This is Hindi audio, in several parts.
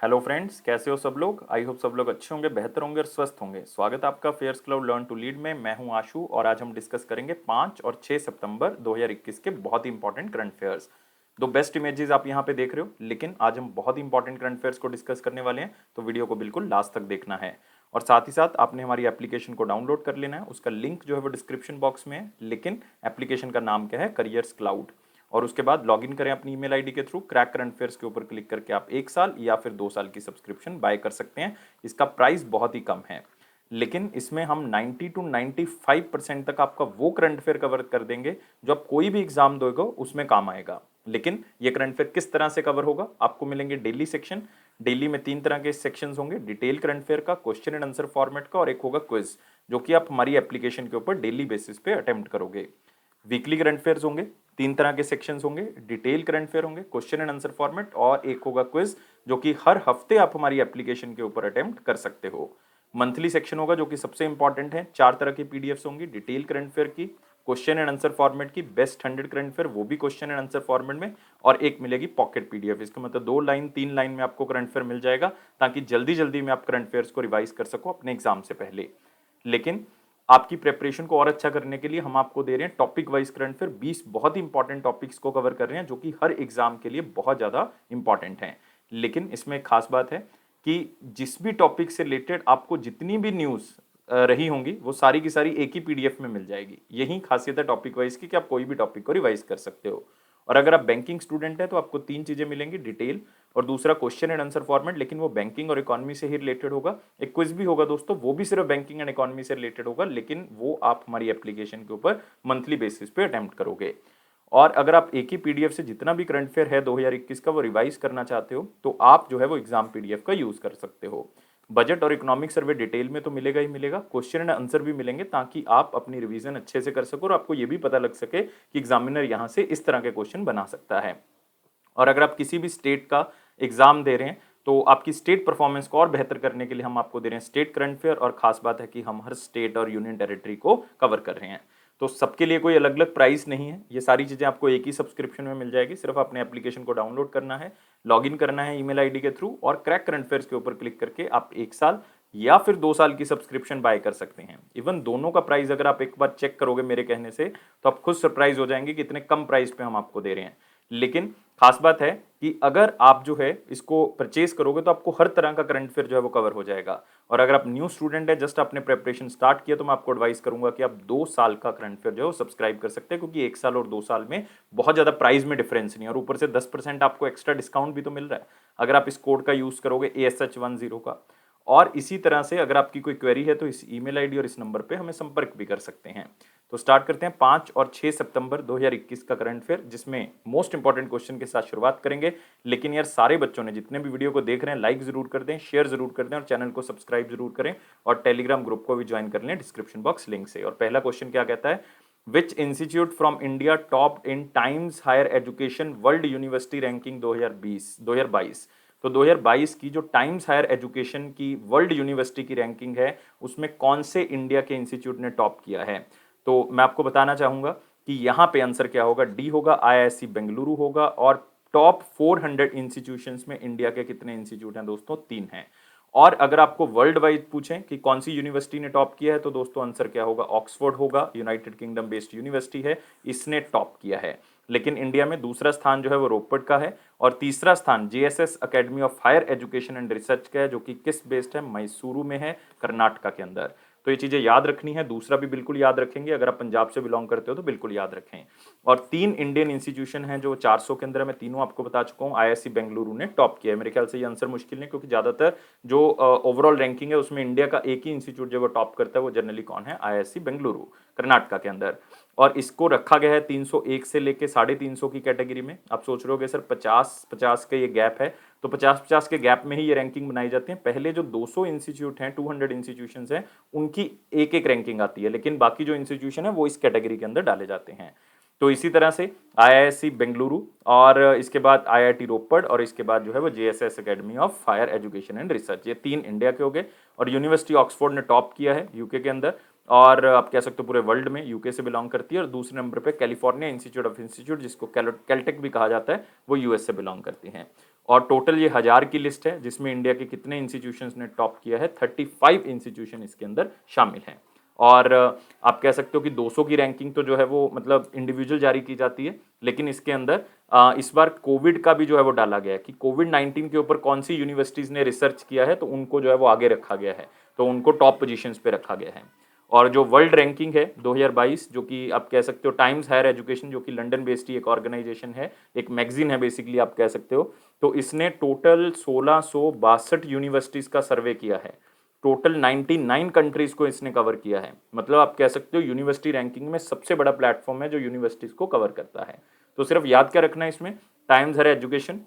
हेलो फ्रेंड्स, कैसे हो सब लोग। आई होप सब लोग अच्छे होंगे, बेहतर होंगे और स्वस्थ होंगे। स्वागत है आपका fairs club learn to lead में। मैं हूं आशु और आज हम डिस्कस करेंगे 5 और 6 सितंबर 2021 के बहुत ही इंपॉर्टेंट करंट अफेयर्स। दो बेस्ट इमेजेस आप यहां पे देख रहे हो, लेकिन आज हम बहुत ही इंपॉर्टेंट करंट अफेयर्स को डिस्कस करने वाले हैं, तो वीडियो को बिल्कुल लास्ट तक देखना है। और साथ ही साथ आपने हमारी एप्लीकेशन को डाउनलोड कर लेना है। उसका लिंक जो है वो डिस्क्रिप्शन बॉक्स में है, लेकिन एप्लीकेशन का नाम क्या है, करियर्स क्लाउड। और उसके बाद लॉगिन करें अपनी ईमेल आईडी के थ्रू। क्रैक करंट अफेयर्स के ऊपर क्लिक करके आप 1 साल या फिर 2 साल की सब्सक्रिप्शन बाय कर सकते हैं। इसका प्राइस बहुत ही कम है, लेकिन इसमें हम 90 to 95% तक आपका वो करंट अफेयर कवर कर देंगे जो आप कोई भी एग्जाम दोगे उसमें काम आएगा। लेकिन ये करंट अफेयर किस तरह से कवर होगा, आपको मिलेंगे डेली सेक्शन। डेली में 3 तरह के सेक्शंस होंगे, डिटेल करंट अफेयर का, क्वेश्चन एंड आंसर फॉर्मेट का, और एक होगा क्विज, जो कि आप हमारी एप्लीकेशन के ऊपर डेली बेसिस पे अटेम्प्ट करोगे। वीकली करंट अफेयर्स होंगे, 3 तरह के सेक्शंस होंगे, डिटेल करंट अफेयर होंगे, क्वेश्चन एंड आंसर फॉर्मेट, और एक होगा क्विज, जो कि हर हफ्ते आप हमारी एप्लीकेशन के ऊपर अटेम्प्ट कर सकते हो। मंथली सेक्शन होगा जो कि सबसे इंपॉर्टेंट है। 4 तरह की पीडीएफ्स होंगी, डिटेल करंट अफेयर की, क्वेश्चन एंड आंसर फॉर्मेट की, बेस्ट 100 करंट अफेयर वो भी क्वेश्चन एंड आंसर फॉर्मेट में, और एक मिलेगी पॉकेट पीडीएफ। इसका मतलब 2 लाइन 3 लाइन में आपको करंट अफेयर मिल जाएगा, ताकि जल्दी जल्दी में आप करंट अफेयर्स को रिवाइज कर सको अपने एग्जाम से पहले। लेकिन आपकी प्रेपरेशन को और अच्छा करने के लिए हम आपको दे रहे हैं टॉपिक वाइज करंट अफेयर। 20 बहुत ही इंपॉर्टेंट टॉपिक्स को कवर कर रहे हैं, जो कि हर एग्जाम के लिए बहुत ज्यादा इंपॉर्टेंट हैं। लेकिन इसमें एक खास बात है कि जिस भी टॉपिक से रिलेटेड आपको जितनी भी न्यूज रही होंगी, वो सारी की सारी एक ही पीडीएफ में मिल जाएगी। यही खासियत है टॉपिक वाइज की, कि आप कोई भी टॉपिक को रिवाइज कर सकते हो। और अगर आप बैंकिंग स्टूडेंट है तो आपको 3 चीजें मिलेंगी, डिटेल और दूसरा क्वेश्चन एंड आंसर फॉर्मेट, लेकिन वो बैंकिंग और इकोनॉमी से ही रिलेटेड होगा। एक क्विज भी होगा दोस्तों, वो भी सिर्फ बैंकिंग एंड इकोनॉमी से रिलेटेड होगा, लेकिन वो आप हमारी एप्लीकेशन के ऊपर मंथली बेसिस पे अटेम्प्ट करोगे। और अगर आप एक ही पीडीएफ से जितना भी करंट अफेयर है 2021 का वो रिवाइज करना चाहते हो, तो आप जो है वो एग्जाम पीडीएफ का यूज कर सकते हो। बजट और इकोनॉमिक सर्वे डिटेल में तो मिलेगा ही मिलेगा, क्वेश्चन एंड आंसर भी मिलेंगे, ताकि आप अपनी रिवीजन अच्छे से कर सको और आपको ये भी पता लग सके कि एग्जामिनर यहाँ से इस तरह के क्वेश्चन बना सकता है। और अगर आप किसी भी स्टेट का एग्जाम दे रहे हैं, तो आपकी स्टेट परफॉर्मेंस को और बेहतर करने के लिए हम आपको दे रहे हैं स्टेट करंट अफेयर। और खास बात है कि हम हर स्टेट और यूनियन टेरिटरी को कवर कर रहे हैं, तो सबके लिए कोई अलग अलग प्राइस नहीं है। ये सारी चीजें आपको एक ही सब्सक्रिप्शन में मिल जाएगी। सिर्फ अपने एप्लीकेशन को डाउनलोड करना है, लॉगिन करना है ईमेल आईडी के थ्रू, और क्रैक करंट अफेयर्स के ऊपर क्लिक करके आप 1 साल या फिर 2 साल की सब्सक्रिप्शन बाय कर सकते हैं। इवन दोनों का प्राइस अगर आप एक बार चेक करोगे मेरे कहने से, तो आप खुद सरप्राइज हो जाएंगे कि इतने कम प्राइस पे हम आपको दे रहे हैं। लेकिन खास बात है कि अगर आप जो है इसको परचेज करोगे, तो आपको हर तरह का करंट अफेयर जो है वो कवर हो जाएगा। और अगर आप न्यू स्टूडेंट है, जस्ट आपने प्रेपरेशन स्टार्ट किया, तो मैं आपको एडवाइस करूंगा कि आप 2 साल का करंट अफेयर जो है वो सब्सक्राइब कर सकते हैं, क्योंकि 1 साल और 2 साल में बहुत ज्यादा प्राइस में डिफरेंस नहीं है, और ऊपर से 10% आपको एक्स्ट्रा डिस्काउंट भी तो मिल रहा है अगर आप इस कोड का यूज करोगे, ASH10 का। और इसी तरह से अगर आपकी कोई क्वेरी है, तो इस ईमेल आईडी और इस नंबर पे हमें संपर्क भी कर सकते हैं। तो स्टार्ट करते हैं 5 और 6 सितंबर 2021 का करंट अफेयर, जिसमें मोस्ट इंपॉर्टेंट क्वेश्चन के साथ शुरुआत करेंगे। लेकिन यार, सारे बच्चों ने जितने भी वीडियो को देख रहे हैं, लाइक जरूर कर दें, शेयर जरूर कर दें, और चैनल को सब्सक्राइब जरूर करें, और टेलीग्राम ग्रुप को भी ज्वाइन कर लें डिस्क्रिप्शन बॉक्स लिंक से। और पहला क्वेश्चन क्या कहता है, which institute from India top in Times Higher Education world university ranking 2022। तो 2022 की जो टाइम्स हायर एजुकेशन की वर्ल्ड यूनिवर्सिटी की रैंकिंग है, उसमें कौन से इंडिया के इंस्टीट्यूट ने टॉप किया है। तो मैं आपको बताना चाहूंगा कि यहां पे आंसर क्या होगा, डी होगा, आईआईएससी बेंगलुरु होगा। और टॉप 400 इंस्टीट्यूशंस में इंडिया के कितने इंस्टीट्यूट हैं दोस्तों, 3 हैं। और अगर आपको वर्ल्ड वाइड पूछें कि कौन सी यूनिवर्सिटी ने टॉप किया है, तो दोस्तों आंसर क्या होगा, ऑक्सफोर्ड होगा। यूनाइटेड किंगडम बेस्ड यूनिवर्सिटी है, इसने टॉप किया है। लेकिन इंडिया में दूसरा स्थान जो है वो रोपड़ का है, और तीसरा स्थान JSS Academy of Higher Education and Research का है, जो कि किस बेस्ड है, मैसूरू में है, कर्नाटका के अंदर। तो ये चीजें याद रखनी है। दूसरा भी बिल्कुल याद रखेंगे, अगर आप पंजाब से बिलोंग करते हो तो बिल्कुल याद रखें। और 3 इंडियन इंस्टीट्यूशन हैं जो 400 के अंदर है, मैं तीनों आपको बता चुका हूँ। आईआईएससी बेंगलुरु ने टॉप किया है। मेरे ख्याल से ये आंसर मुश्किल नहीं, क्योंकि ज्यादातर जो ओवरऑल रैंकिंग है उसमें इंडिया का एक ही इंस्टीट्यूट जो वो टॉप करता है, वो जनरली कौन है, आईआईएससी बेंगलुरु, कर्नाटका के अंदर। और इसको रखा गया है 301 से लेके 350 की कैटेगरी में। आप सोच रहे होगे सर 50-50 का ये गैप है, तो 50-50 के गैप में ही ये रैंकिंग बनाई जाती है। पहले जो 200 इंस्टीट्यूट हैं, 200 इंस्टीट्यूशंस हैं, उनकी एक एक रैंकिंग आती है, लेकिन बाकी जो इंस्टीट्यूशन है वो इस कैटेगरी के अंदर डाले जाते हैं। तो इसी तरह से आईआईएससी बेंगलुरु, और इसके बाद आईआईटी रोपड़, और इसके बाद जो है वो JSS Academy of Higher Education and Research, ये 3 इंडिया के हो गए। और यूनिवर्सिटी ऑक्सफोर्ड ने टॉप किया है यूके के अंदर, और आप कह सकते हो पूरे वर्ल्ड में यूके से बिलोंग करती है। और दूसरे नंबर पे कैलिफोर्निया इंस्टीट्यूट ऑफ इंस्टीट्यूट, जिसको कैलटेक भी कहा जाता है, वो यूएस से बिलोंग करती हैं। और टोटल ये 1000 की लिस्ट है, जिसमें इंडिया के कितने इंस्टीट्यूशंस ने टॉप किया है, 35 इंस्टीट्यूशन इसके अंदर शामिल हैं। और आप कह सकते हो कि 200 की रैंकिंग तो जो है वो मतलब इंडिविजुअल जारी की जाती है, लेकिन इसके अंदर इस बार कोविड का भी जो है वो डाला गया है कि कोविड-19 के ऊपर कौन सी यूनिवर्सिटीज़ ने रिसर्च किया है, तो उनको जो है वो आगे रखा गया है, तो उनको टॉप पोजीशंस पे रखा गया है। और जो वर्ल्ड रैंकिंग है 2022, जो कि आप कह सकते हो टाइम्स हायर एजुकेशन, जो कि लंदन बेस्ड ही एक ऑर्गेनाइजेशन है, एक मैगजीन है बेसिकली आप कह सकते हो, तो इसने टोटल 1662 यूनिवर्सिटीज़ का सर्वे किया है। टोटल 99 कंट्रीज को इसने कवर किया है। मतलब आप कह सकते हो यूनिवर्सिटी रैंकिंग में सबसे बड़ा प्लेटफॉर्म है जो यूनिवर्सिटीज़ को कवर करता है। तो सिर्फ याद क्या रखना है इसमें, Times Higher Education,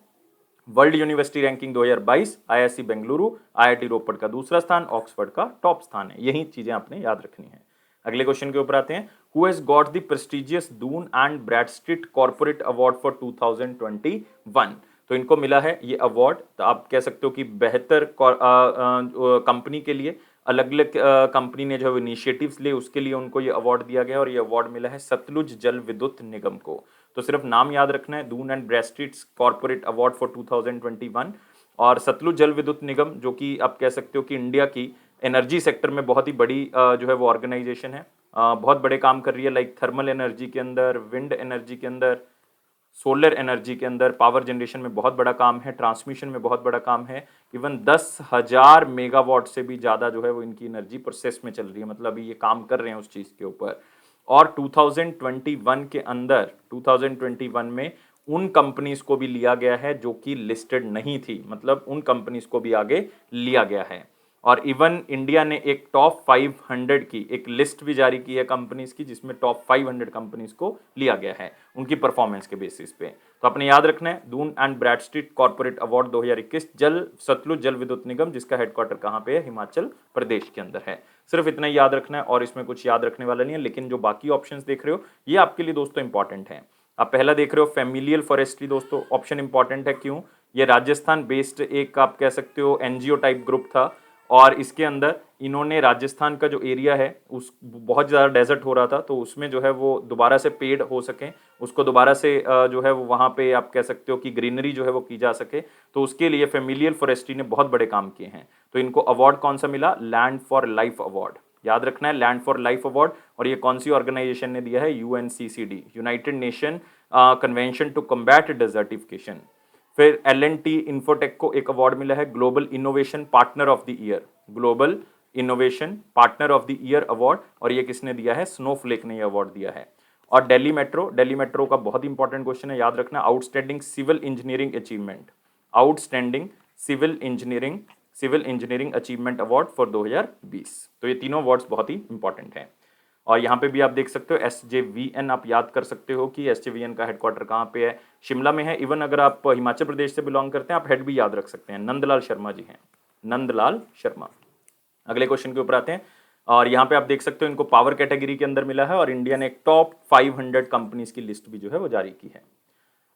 world university ranking 2022, IISc Bengaluru, IIT Ropar का दूसरा स्थान, ऑक्सफोर्ड का टॉप स्थान है। यही चीजें आपने याद रखनी है। अगले क्वेश्चन के ऊपर आते हैं। Who has got the prestigious Dun and Bradstreet corporate award for 2021? तो इनको मिला है ये अवार्ड, तो आप कह सकते हो कि बेहतर कंपनी के लिए अलग अलग कंपनी ने जो इनिशिएटिव्स लिए उसके लिए उनको ये अवार्ड दिया गया, और ये अवार्ड मिला है सतलुज जल विद्युत निगम को। तो सिर्फ नाम याद रखना है, Dun and Bradstreet corporate award for 2021। और सतलुज जल विद्युत निगम, जो कि आप कह सकते हो कि इंडिया की एनर्जी सेक्टर में बहुत ही बड़ी जो है वो ऑर्गेनाइजेशन है, बहुत बड़े काम कर रही है, लाइक थर्मल एनर्जी के अंदर, विंड एनर्जी के अंदर, सोलर एनर्जी के अंदर, पावर जनरेशन में बहुत बड़ा काम है, ट्रांसमिशन में बहुत बड़ा काम है। इवन 10,000 मेगावाट से भी ज़्यादा जो है वो इनकी एनर्जी प्रोसेस में चल रही है, मतलब अभी ये काम कर रहे हैं उस चीज़ के ऊपर। और 2021 के अंदर 2021 में उन कंपनीज को भी लिया गया है जो कि लिस्टेड नहीं थी, मतलब उन कंपनीज को भी आगे लिया गया है। और इवन इंडिया ने एक टॉप 500 की एक लिस्ट भी जारी की है कंपनीज की, जिसमें टॉप 500 कंपनीज को लिया गया है उनकी परफॉर्मेंस के बेसिस पे। तो अपने याद रखना है, Dun and Bradstreet corporate award 2021, Satluj Jal Vidyut निगम, जिसका हेडक्वार्टर कहाँ पे है, हिमाचल प्रदेश के अंदर है। सिर्फ इतना ही याद रखना है, और इसमें कुछ याद रखने वाला नहीं है। लेकिन जो बाकी ऑप्शंस देख रहे हो ये आपके लिए दोस्तों इंपॉर्टेंट है। आप पहला देख रहे हो फैमिलियल फॉरेस्ट्री, दोस्तों ऑप्शन इंपॉर्टेंट है, क्यों? ये राजस्थान बेस्ड एक आप कह सकते हो एनजीओ टाइप ग्रुप था, और इसके अंदर इन्होंने राजस्थान का जो एरिया है उस बहुत ज़्यादा डेजर्ट हो रहा था, तो उसमें जो है वो दोबारा से पेड़ हो सकें, उसको दोबारा से जो है वो वहाँ पे आप कह सकते हो कि ग्रीनरी जो है वो की जा सके, तो उसके लिए फेमिलियल फॉरेस्ट्री ने बहुत बड़े काम किए हैं। तो इनको अवार्ड कौन सा मिला? Land for life award. याद रखना है, लैंड फॉर लाइफ अवार्ड। और ये कौन सी ऑर्गेनाइजेशन ने दिया है? UNCCD, United Nation Convention to Combat Desertification. फिर एल&टी इन्फोटेक को एक अवार्ड मिला है global innovation partner of the year, global innovation partner of the year award, और ये किसने दिया है? स्नोफ्लेक ने ये अवार्ड दिया है। और दिल्ली मेट्रो का बहुत इंपॉर्टेंट क्वेश्चन है, याद रखना, outstanding civil engineering achievement, outstanding civil engineering achievement award for 2020। तो ये तीनों अवार्ड्स बहुत ही इंपॉर्टेंट हैं। और यहाँ पे भी आप देख सकते हो SJVN, आप याद कर सकते हो कि SJVN का हेडक्वार्टर कहाँ पे है, शिमला में है। इवन अगर आप हिमाचल प्रदेश से बिलोंग करते हैं, आप हेड भी याद रख सकते हैं, नंदलाल शर्मा जी हैं, नंदलाल शर्मा। अगले क्वेश्चन के ऊपर आते हैं, और यहाँ पे आप देख सकते हो इनको पावर कैटेगरी के अंदर मिला है, और इंडिया ने एक टॉप 500 कंपनीज की लिस्ट भी जो है वो जारी की है।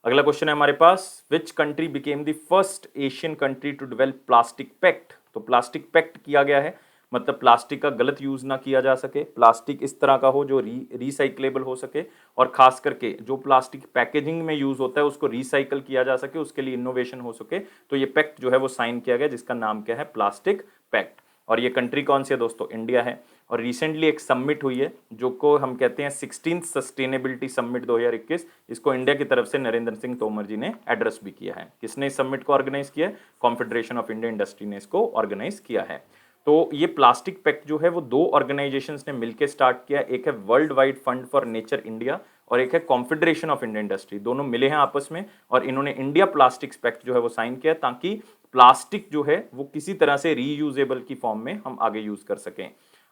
अगला क्वेश्चन है हमारे पास, which country became the first Asian country to develop plastic pact? तो प्लास्टिक पैक्ट किया गया है, मतलब प्लास्टिक का गलत यूज ना किया जा सके, प्लास्टिक इस तरह का हो जो रिसाइक्लेबल हो सके, और खास करके जो प्लास्टिक पैकेजिंग में यूज होता है उसको रिसाइकल किया जा सके, उसके लिए इनोवेशन हो सके। तो ये पैक्ट जो है वो साइन किया गया, जिसका नाम क्या है? Plastic pact. और ये कंट्री कौन सी है दोस्तों? इंडिया है। और रिसेंटली एक समिट हुई है जो को हम कहते हैं 16th सस्टेनेबिलिटी समिट 2021, इसको इंडिया की तरफ से नरेंद्र सिंह तोमर जी ने एड्रेस भी किया है। किसने इस समिट को ऑर्गेनाइज किया है? कॉन्फेडरेशन ऑफ इंडियन इंडस्ट्री ने इसको ऑर्गेनाइज किया है। तो ये प्लास्टिक पैक्ट जो है वो दो ऑर्गेनाइजेशंस ने मिलकर स्टार्ट किया, एक है world wide fund for nature India और एक है कॉन्फेडरेशन ऑफ इंडियन इंडस्ट्री, दोनों मिले हैं आपस में, और इन्होंने इंडिया प्लास्टिक्स पैक्ट जो है वो साइन किया, ताकि प्लास्टिक जो है वो किसी तरह से रीयूजेबल की फॉर्म में हम आगे यूज कर सकें।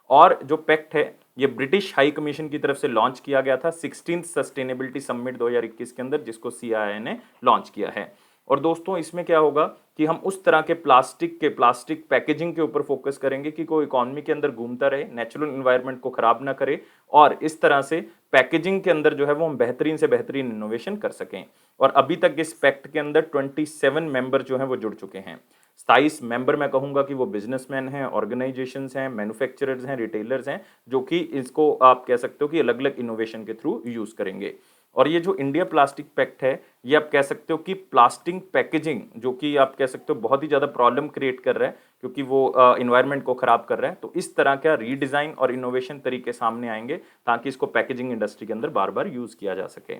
और जो पैक्ट है ये ब्रिटिश हाई कमीशन की तरफ से लॉन्च किया गया था 16th सस्टेनेबिलिटी समिट 2021 के अंदर, जिसको CII ने लॉन्च किया है। और दोस्तों इसमें क्या होगा कि हम उस तरह के प्लास्टिक पैकेजिंग के ऊपर फोकस करेंगे कि कोई इकोनॉमी के अंदर घूमता रहे, नेचुरल एनवायरनमेंट को खराब ना करे, और इस तरह से पैकेजिंग के अंदर जो है वो हम बेहतरीन से बेहतरीन इनोवेशन कर सकें। और अभी तक इस पैक्ट के अंदर 27 मेंबर जो हैं वो जुड़ चुके हैं। 27 मेंबर मैं कहूंगा कि वो बिजनेसमैन हैं, ऑर्गेनाइजेशंस हैं, मैन्युफैक्चरर्स हैं, रिटेलर्स हैं, जो कि इसको आप कह सकते हो कि अलग अलग इनोवेशन के थ्रू यूज करेंगे। और ये जो इंडिया प्लास्टिक पैक्ट है, ये आप कह सकते हो कि प्लास्टिक पैकेजिंग, जो कि आप कह सकते हो बहुत ही ज़्यादा प्रॉब्लम क्रिएट कर रहा है, क्योंकि वो इन्वायरमेंट को खराब कर रहा है। तो इस तरह का रीडिज़ाइन और इनोवेशन तरीके सामने आएंगे ताकि इसको पैकेजिंग इंडस्ट्री के अंदर बार बार यूज़ किया जा सके।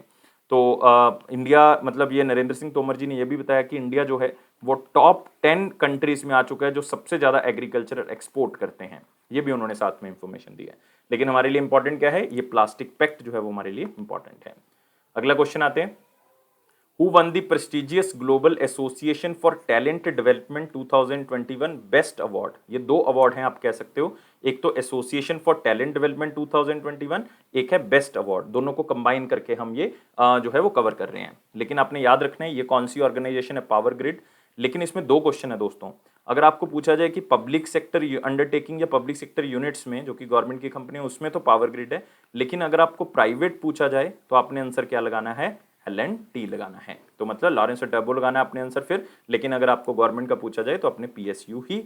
तो इंडिया, मतलब ये नरेंद्र सिंह तोमर जी ने यह भी बताया कि इंडिया जो है वो टॉप 10 कंट्रीज में आ चुका है जो सबसे ज़्यादा एग्रीकल्चर एक्सपोर्ट करते हैं। ये भी उन्होंने साथ में इंफॉर्मेशन दी है। लेकिन हमारे लिए इंपॉर्टेंट क्या है, ये प्लास्टिक पैक्ट जो है वो हमारे लिए इंपॉर्टेंट है। अगला क्वेश्चन आते हैं, who one the prestigious global association for talent development 2021 best award. ये दो अवार्ड हैं आप कह सकते हो, एक तो एसोसिएशन फॉर टैलेंट डेवलपमेंट 2021, एक है बेस्ट अवार्ड। दोनों को कंबाइन करके हम ये जो है वो कवर कर रहे हैं। लेकिन आपने याद रखना है ये कौन सी ऑर्गेनाइजेशन है, पावर ग्रिड। लेकिन इसमें दो क्वेश्चन है दोस्तों। अगर आपको पूछा जाए कि पब्लिक सेक्टर अंडरटेकिंग या पब्लिक सेक्टर यूनिट्स में, जो कि गवर्नमेंट की कंपनी है, उसमें तो पावर ग्रिड है। लेकिन अगर आपको प्राइवेट पूछा जाए तो आपने आंसर क्या लगाना है, L&T लगाना है। तो मतलब लॉरेंस और टर्बो लगाना है अपने आंसर फिर। लेकिन अगर आपको गवर्नमेंट का पूछा जाए तो अपने PSU ही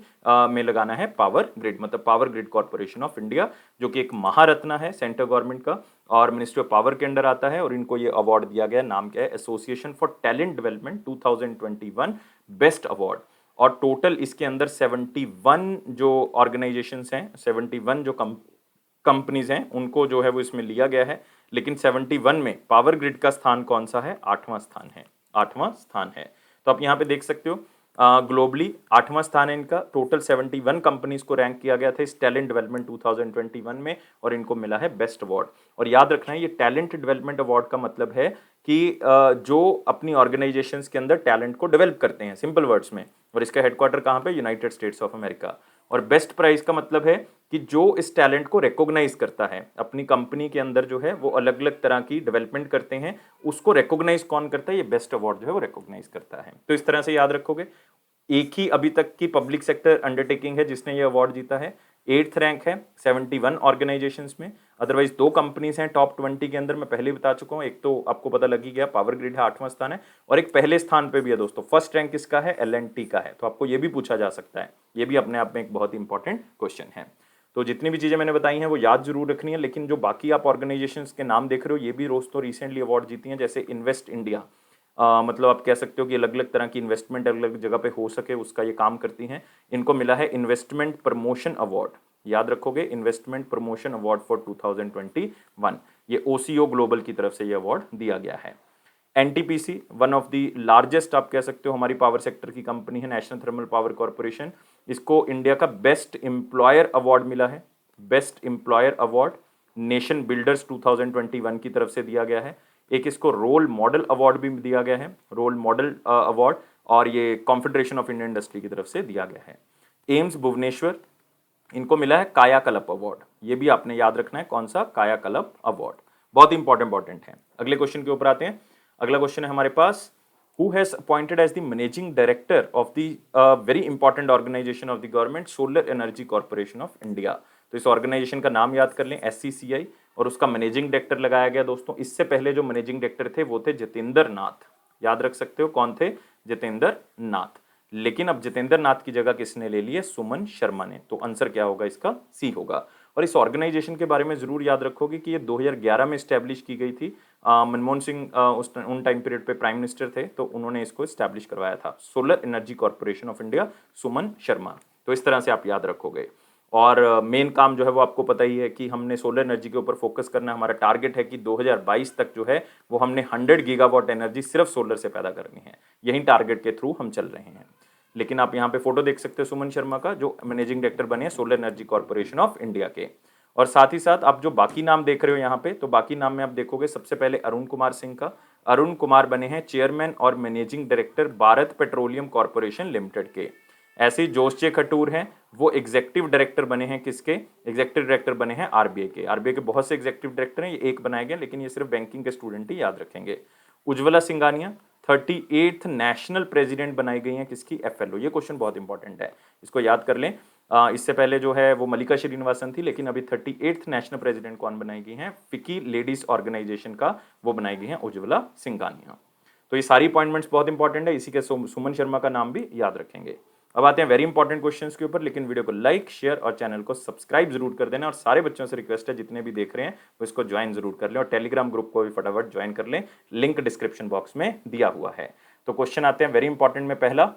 में लगाना है पावर ग्रिड, मतलब power grid corporation of India, जो कि एक महारत्न है सेंट्रल गवर्नमेंट का और मिनिस्ट्री ऑफ पावर के अंडर आता है। और इनको ये अवार्ड दिया गया, नाम क्या है, association for talent development 2021 best award. और टोटल इसके अंदर 71 जो ऑर्गेनाइजेशंस हैं, 71 जो कंपनीज हैं, उनको जो है वो इसमें लिया गया है। लेकिन 71 में पावर ग्रिड का स्थान कौन सा है, 8वां स्थान है, 8वां स्थान है। तो आप यहाँ पे देख सकते हो ग्लोबली 8वां स्थान है इनका। टोटल 71 कंपनीज को रैंक किया गया था इस टैलेंट डेवलपमेंट 2021 में और इनको मिला है बेस्ट अवार्ड। और याद रखना है ये टैलेंट डेवलपमेंट अवार्ड का मतलब है कि जो अपनी ऑर्गेनाइजेशंस के अंदर टैलेंट को डेवलप करते हैं, सिंपल वर्ड्स में। और इसका हेडक्वार्टर कहाँ पे, यूनाइटेड स्टेट्स ऑफ अमेरिका। और बेस्ट प्राइज का मतलब है कि जो इस टैलेंट को रिकॉग्नाइज करता है, अपनी कंपनी के अंदर जो है वो अलग अलग तरह की डेवलपमेंट करते हैं, उसको रिकॉग्नाइज कौन करता है, ये बेस्ट अवार्ड जो है वो रिकॉग्नाइज करता है। तो इस तरह से याद रखोगे। एक ही अभी तक की पब्लिक सेक्टर अंडरटेकिंग है जिसने ये अवार्ड जीता है, 8th रैंक है 71 ऑर्गेनाइजेशंस में। अदरवाइज दो कंपनीज हैं टॉप 20 के अंदर, मैं पहले बता चुका हूं। एक तो आपको पता लग ही गया, पावर ग्रिड है 8वां स्थान है, और एक पहले स्थान पे भी है दोस्तों। फर्स्ट रैंक किसका है, L&T का है। तो आपको ये भी पूछा जा सकता है, ये भी अपने आप में एक बहुत इंपॉर्टेंट क्वेश्चन है। तो जितनी भी चीजें मैंने बताई हैं वो याद जरूर रखनी है। लेकिन जो बाकी आप ऑर्गेनाइजेशंस के नाम देख रहे हो, ये भी रोज तो रिसेंटली अवार्ड जीती हैं, जैसे इन्वेस्ट इंडिया। मतलब आप कह सकते हो कि अलग अलग तरह की इन्वेस्टमेंट अलग अलग जगह पे हो सके उसका ये काम करती हैं। इनको मिला है इन्वेस्टमेंट प्रमोशन अवार्ड, याद रखोगे, इन्वेस्टमेंट प्रमोशन अवार्ड फॉर 2021। ये OCO ग्लोबल की तरफ से ये अवार्ड दिया गया है। NTPC one of the largest आप कह सकते हो हमारी पावर सेक्टर की कंपनी है, नेशनल थर्मल पावर कॉर्पोरेशन। इसको इंडिया का बेस्ट एम्प्लॉयर अवार्ड मिला है, best employer award nation builders 2021 की तरफ से दिया गया है। एक इसको रोल मॉडल अवार्ड भी दिया गया है, रोल मॉडल अवार्ड, और ये कॉन्फेडरेशन ऑफ इंडियन इंडस्ट्री की तरफ से दिया गया है। एम्स भुवनेश्वर, इनको मिला है कायाकल्प अवार्ड। ये भी आपने याद रखना है, कौन सा, कायाकल्प अवार्ड। बहुत इंपॉर्टेंट है। अगले क्वेश्चन के ऊपर आते हैं। अगला क्वेश्चन है हमारे पास, who has appointed as the managing director of the very important organisation of the government, Solar Energy Corporation of India. तो इस ऑर्गेनाइजेशन का नाम याद कर लें, SCCI, और उसका मैनेजिंग डायरेक्टर लगाया गया दोस्तों। इससे पहले जो मैनेजिंग डायरेक्टर थे वो थे जितेंद्र नाथ, याद रख सकते हो कौन थे, जितेंद्र नाथ। लेकिन अब जितेंद्र नाथ की जगह किसने ले ली है, सुमन शर्मा ने। तो आंसर क्या होगा इसका, C होगा। और इस ऑर्गेनाइजेशन के बारे में जरूर याद रखोगे कि ये 2011 में स्टैब्लिश की गई थी। मनमोहन सिंह उन टाइम पीरियड पे प्राइम मिनिस्टर थे, तो उन्होंने इसको स्टैब्लिश करवाया था, Solar Energy Corporation of India, Suman Sharma. तो इस तरह से आप याद रखोगे। और मेन काम जो है वो आपको पता ही है कि हमने सोलर एनर्जी के ऊपर फोकस करना है। हमारा टारगेट है कि 2022 तक जो है वो हमने 100 गीगावाट एनर्जी सिर्फ सोलर से पैदा करनी है। यही टारगेट के थ्रू हम चल रहे हैं। लेकिन आप यहाँ पे फोटो देख सकते हो सुमन शर्मा का, जो मैनेजिंग डायरेक्टर बने हैं solar Energy Corporation of India के। और साथ ही साथ आप जो बाकी नाम देख रहे हो यहाँ पे, तो बाकी नाम में आप देखोगे सबसे पहले अरुण कुमार सिंह का। अरुण कुमार बने हैं चेयरमैन और managing director Bharat petroleum corporation limited के। ऐसे ही जोशचे खटूर हैं, वो एग्जीक्यूटिव डायरेक्टर बने हैं किसके, एग्जीक्यूटिव डायरेक्टर बने हैं RBI के। RBI के बहुत से एग्जीक्यूटिव डायरेक्टर हैं, ये एक बनाए गए, लेकिन ये सिर्फ बैंकिंग के स्टूडेंट ही याद रखेंगे। Ujjwala Singhania 38th national president बनाई गई हैं किसकी, FLO। ये क्वेश्चन बहुत इंपॉर्टेंट है, इसको याद कर लें। इससे पहले जो है वो मल्लिका श्रीनिवासन थी, लेकिन अभी 38th नेशनल प्रेसिडेंट कौन बनाई गई हैं, फिकी लेडीज ऑर्गेनाइजेशन का वो बनाई गई हैं उज्ज्वला सिंघानिया। तो ये सारी अपॉइंटमेंट्स बहुत इंपॉर्टेंट है, इसी के सुमन शर्मा का नाम भी याद रखेंगे। अब आते हैं वेरी इंपॉर्टेंट क्वेश्चंस के ऊपर, लेकिन वीडियो को लाइक, शेयर और चैनल को सब्सक्राइब जरूर कर देना। और सारे बच्चों से रिक्वेस्ट है, जितने भी देख रहे हैं वो इसको ज्वाइन जरूर कर लें और टेलीग्राम ग्रुप को भी फटाफट ज्वाइन कर लें, लिंक डिस्क्रिप्शन बॉक्स में दिया हुआ है। तो क्वेश्चन आते हैं वेरी इंपॉर्टेंट में पहला,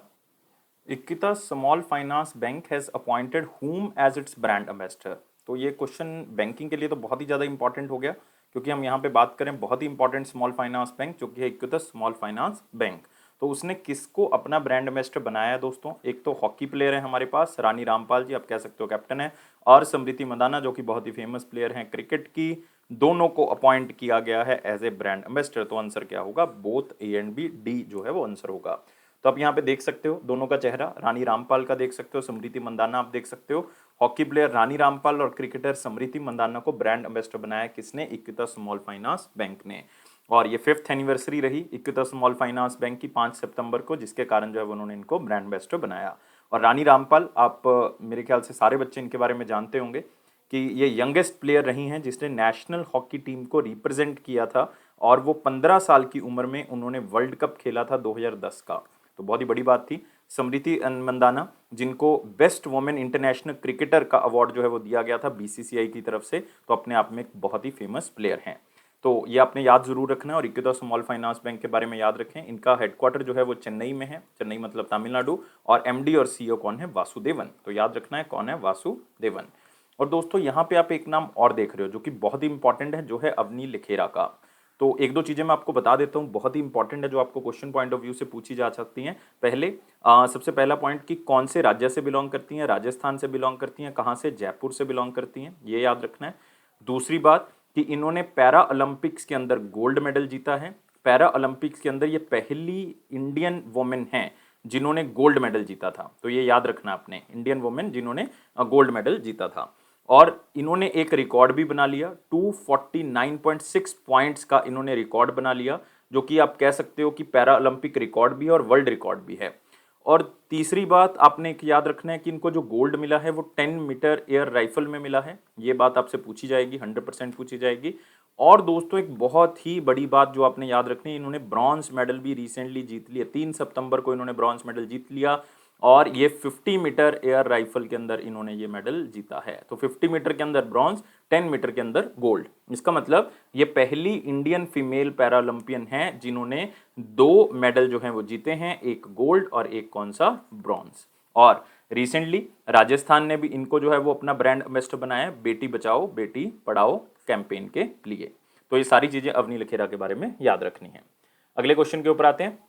Equitas Small Finance Bank has appointed whom as its brand ambassador. तो ये क्वेश्चन बैंकिंग के लिए तो बहुत ही ज़्यादा इंपॉर्टेंट हो गया, क्योंकि हम यहाँ पे बात करें बहुत ही इंपॉर्टेंट स्मॉल फाइनेंस बैंक जो कि है इक्विटा स्मॉल फाइनेंस बैंक। तो उसने किसको अपना ब्रांड एम्बेसडर बनाया है दोस्तों? एक तो हॉकी प्लेयर है हमारे पास रानी रामपाल जी, आप कह सकते हो कैप्टन है, और स्मृति मंदाना जो कि बहुत ही फेमस प्लेयर हैं क्रिकेट की। दोनों को अपॉइंट किया गया है एज ए ब्रांड एम्बेसडर। तो आंसर क्या होगा? Both A and B, D जो है वो आंसर होगा। तो आप यहाँ पे देख सकते हो दोनों का चेहरा, रानी रामपाल का देख सकते हो, स्मृति मंदाना आप देख सकते हो। हॉकी प्लेयर रानी रामपाल और क्रिकेटर स्मृति मंदाना को ब्रांड एम्बेसडर बनाया किसने? इक्विटा स्मॉल फाइनेंस बैंक ने। और ये 5th एनिवर्सरी रही इक्विटा स्मॉल फाइनेंस बैंक की 5 सितंबर को, जिसके कारण जो है उन्होंने इनको ब्रांड एम्बेसडर बनाया। और रानी रामपाल, आप मेरे ख्याल से सारे बच्चे इनके बारे में जानते होंगे कि ये यंगेस्ट प्लेयर रही हैं जिसने नेशनल हॉकी टीम को रिप्रेजेंट किया था, और वो 15 साल की उम्र में उन्होंने वर्ल्ड कप खेला था 2010 का। तो बहुत ही बड़ी बात थी। स्मृति मंदाना, जिनको बेस्ट वुमेन इंटरनेशनल क्रिकेटर का अवार्ड जो है वो दिया गया था बीसीसीआई की तरफ से, तो अपने आप में एक बहुत ही फेमस प्लेयर हैं। तो ये आपने याद जरूर रखना है। और इक्विटा स्मॉल फाइनेंस बैंक के बारे में याद रखें, इनका हेडक्वार्टर जो है वो चेन्नई में है, चेन्नई मतलब तमिलनाडु, और एमडी और सीईओ कौन है? वासुदेवन। तो याद रखना है कौन है? वासुदेवन। और दोस्तों यहाँ पे आप एक नाम और देख रहे हो जो कि बहुत ही इंपॉर्टेंट है, जो है अवनी लिखेरा का। तो एक दो चीजें मैं आपको बता देता हूँ, बहुत ही इंपॉर्टेंट है, जो आपको क्वेश्चन पॉइंट ऑफ व्यू से पूछी जा सकती हैं। पहले सबसे पहला पॉइंट कि कौन से राज्य से बिलोंग करती हैं? राजस्थान से बिलोंग करती हैं। कहाँ से? जयपुर से बिलोंग करती हैं, ये याद रखना है। दूसरी बात कि इन्होंने पैरा ओलंपिक्स के अंदर गोल्ड मेडल जीता है। पैरा ओलंपिक्स के अंदर ये पहली इंडियन वुमेन हैं जिन्होंने गोल्ड मेडल जीता था। तो ये याद रखना आपने, इंडियन वुमेन जिन्होंने गोल्ड मेडल जीता था। और इन्होंने एक रिकॉर्ड भी बना लिया, 249.6 पॉइंट्स का इन्होंने रिकॉर्ड बना लिया, जो कि आप कह सकते हो कि पैरा ओलंपिक रिकॉर्ड भी है और वर्ल्ड रिकॉर्ड भी है। और तीसरी बात आपने एक याद रखना है कि इनको जो गोल्ड मिला है वो 10 मीटर एयर राइफल में मिला है। ये बात आपसे पूछी जाएगी, 100% पूछी जाएगी। और दोस्तों एक बहुत ही बड़ी बात जो आपने याद रखनी है, इन्होंने ब्रॉन्ज मेडल भी रिसेंटली जीत लिया, 3 सितंबर को इन्होंने ब्रॉन्ज मेडल जीत लिया। और ये 50 मीटर एयर राइफल के अंदर इन्होंने ये मेडल जीता है। तो 50 मीटर के अंदर ब्रॉन्ज, 10 मीटर के अंदर गोल्ड। इसका मतलब ये पहली इंडियन फीमेल पैरालंपियन हैं जिन्होंने 2 मेडल जो हैं वो जीते हैं, एक गोल्ड और एक कौन सा? ब्रॉन्ज। और रिसेंटली राजस्थान ने भी इनको जो है वो अपना ब्रांड एम्बेसडर बनाया है, बेटी बचाओ बेटी पढ़ाओ कैंपेन के लिए। तो ये सारी चीजें अवनी लखेरा के बारे में याद रखनी है। अगले क्वेश्चन के ऊपर आते हैं।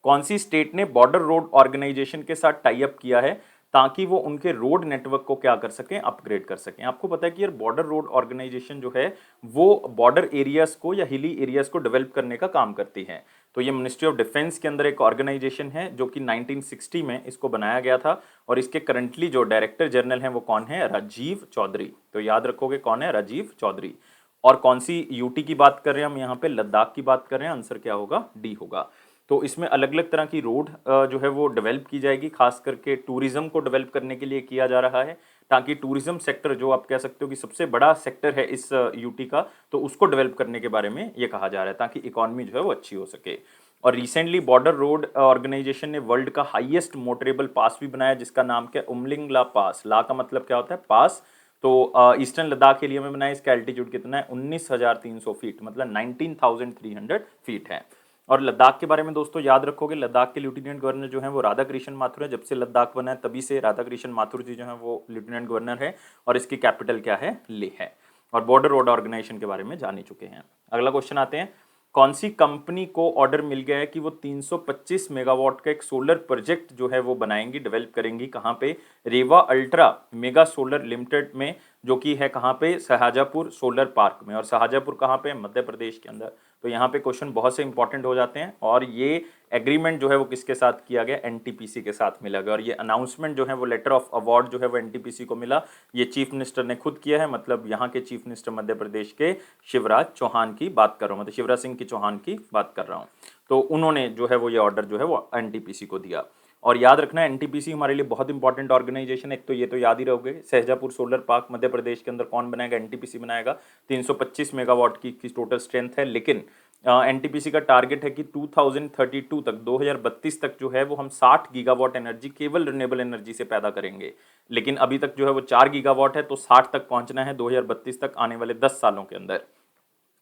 कौन सी स्टेट ने बॉर्डर रोड ऑर्गेनाइजेशन के साथ टाई अप किया है ताकि वो उनके रोड नेटवर्क को क्या कर सकें? अपग्रेड कर सकें। आपको पता है कि यार बॉर्डर रोड ऑर्गेनाइजेशन जो है वो बॉर्डर एरियाज को या हिली एरियाज को डेवलप करने का काम करती है। तो ये मिनिस्ट्री ऑफ डिफेंस के अंदर एक ऑर्गेनाइजेशन है जो कि 1960 में इसको बनाया गया था, और इसके करंटली जो डायरेक्टर जनरल हैं वो कौन है? राजीव चौधरी। तो याद रखोगे कौन है? राजीव चौधरी। और कौन सी यूटी की बात कर रहे हैं हम यहाँ पे? लद्दाख की बात कर रहे हैं। आंसर क्या होगा? डी होगा। तो इसमें अलग अलग तरह की रोड जो है वो डेवलप की जाएगी, खास करके टूरिज्म को डेवलप करने के लिए किया जा रहा है, ताकि टूरिज्म सेक्टर जो आप कह सकते हो कि सबसे बड़ा सेक्टर है इस यूटी का, तो उसको डेवलप करने के बारे में ये कहा जा रहा है, ताकि इकोनॉमी जो है वो अच्छी हो सके। और रिसेंटली बॉर्डर रोड ऑर्गेनाइजेशन ने वर्ल्ड का हाईएस्ट मोटरेबल पास भी बनाया, जिसका नाम क्या? उमलिंग ला पास। ला का मतलब क्या होता है? पास। तो ईस्टर्न लद्दाख एरिया में बनाया। इसका एल्टीट्यूड कितना है? 19,300 फीट, मतलब 19,300 फीट है। और लद्दाख के बारे में दोस्तों याद रखोगे, लद्दाख के लेफ्टिनेंट गवर्नर जो हैं वो राधा कृष्ण माथुर है। जब से लद्दाख बना है तभी से राधा कृष्ण माथुर जी जो हैं वो लेफ्टिनेंट गवर्नर है, और इसकी कैपिटल क्या है? लेह है। और बॉर्डर रोड ऑर्गेनाइजेशन के बारे में जान ही चुके हैं। अगला क्वेश्चन आते हैं। कौन सी कंपनी को ऑर्डर मिल गया है कि वो 325 मेगावाट का एक सोलर प्रोजेक्ट जो है वो बनाएंगी, डेवलप करेंगी? कहाँ पे? रेवा अल्ट्रा मेगा सोलर लिमिटेड में, जो कि है कहाँ पे? शाहजहाँपुर सोलर पार्क में। और शाहजहाँपुर कहाँ पे? मध्य प्रदेश के अंदर। तो यहाँ पे क्वेश्चन बहुत से इंपॉर्टेंट हो जाते हैं। और ये एग्रीमेंट जो है वो किसके साथ किया गया? एनटीपीसी के साथ मिला गया। और ये अनाउंसमेंट जो है वो लेटर ऑफ अवार्ड जो है वो एनटीपीसी को मिला, ये चीफ मिनिस्टर ने खुद किया है। मतलब यहाँ के चीफ मिनिस्टर मध्य प्रदेश के शिवराज चौहान की बात कर रहा हूँ, मतलब शिवराज सिंह की चौहान की बात कर रहा हूँ। तो उन्होंने जो है वो ये ऑर्डर जो है वो एनटीपीसी को दिया। और याद रखना है एनटीपीसी हमारे लिए बहुत इंपॉर्टेंट ऑर्गेनाइजेशन है। एक तो ये तो याद ही रहोगे, शाहजहाँपुर सोलर पार्क मध्य प्रदेश के अंदर कौन बनाएगा? एनटीपीसी बनाएगा। 325 मेगावाट की टोटल स्ट्रेंथ है, लेकिन एनटीपीसी का टारगेट है कि 2032 तक 2032 तक जो है वो हम 60 गीगावाट एनर्जी केवल रिन्यूएबल एनर्जी से पैदा करेंगे। लेकिन अभी तक जो है वो 4 गीगावाट है, तो 60 तक पहुंचना है 2032 तक, आने वाले 10 सालों के अंदर।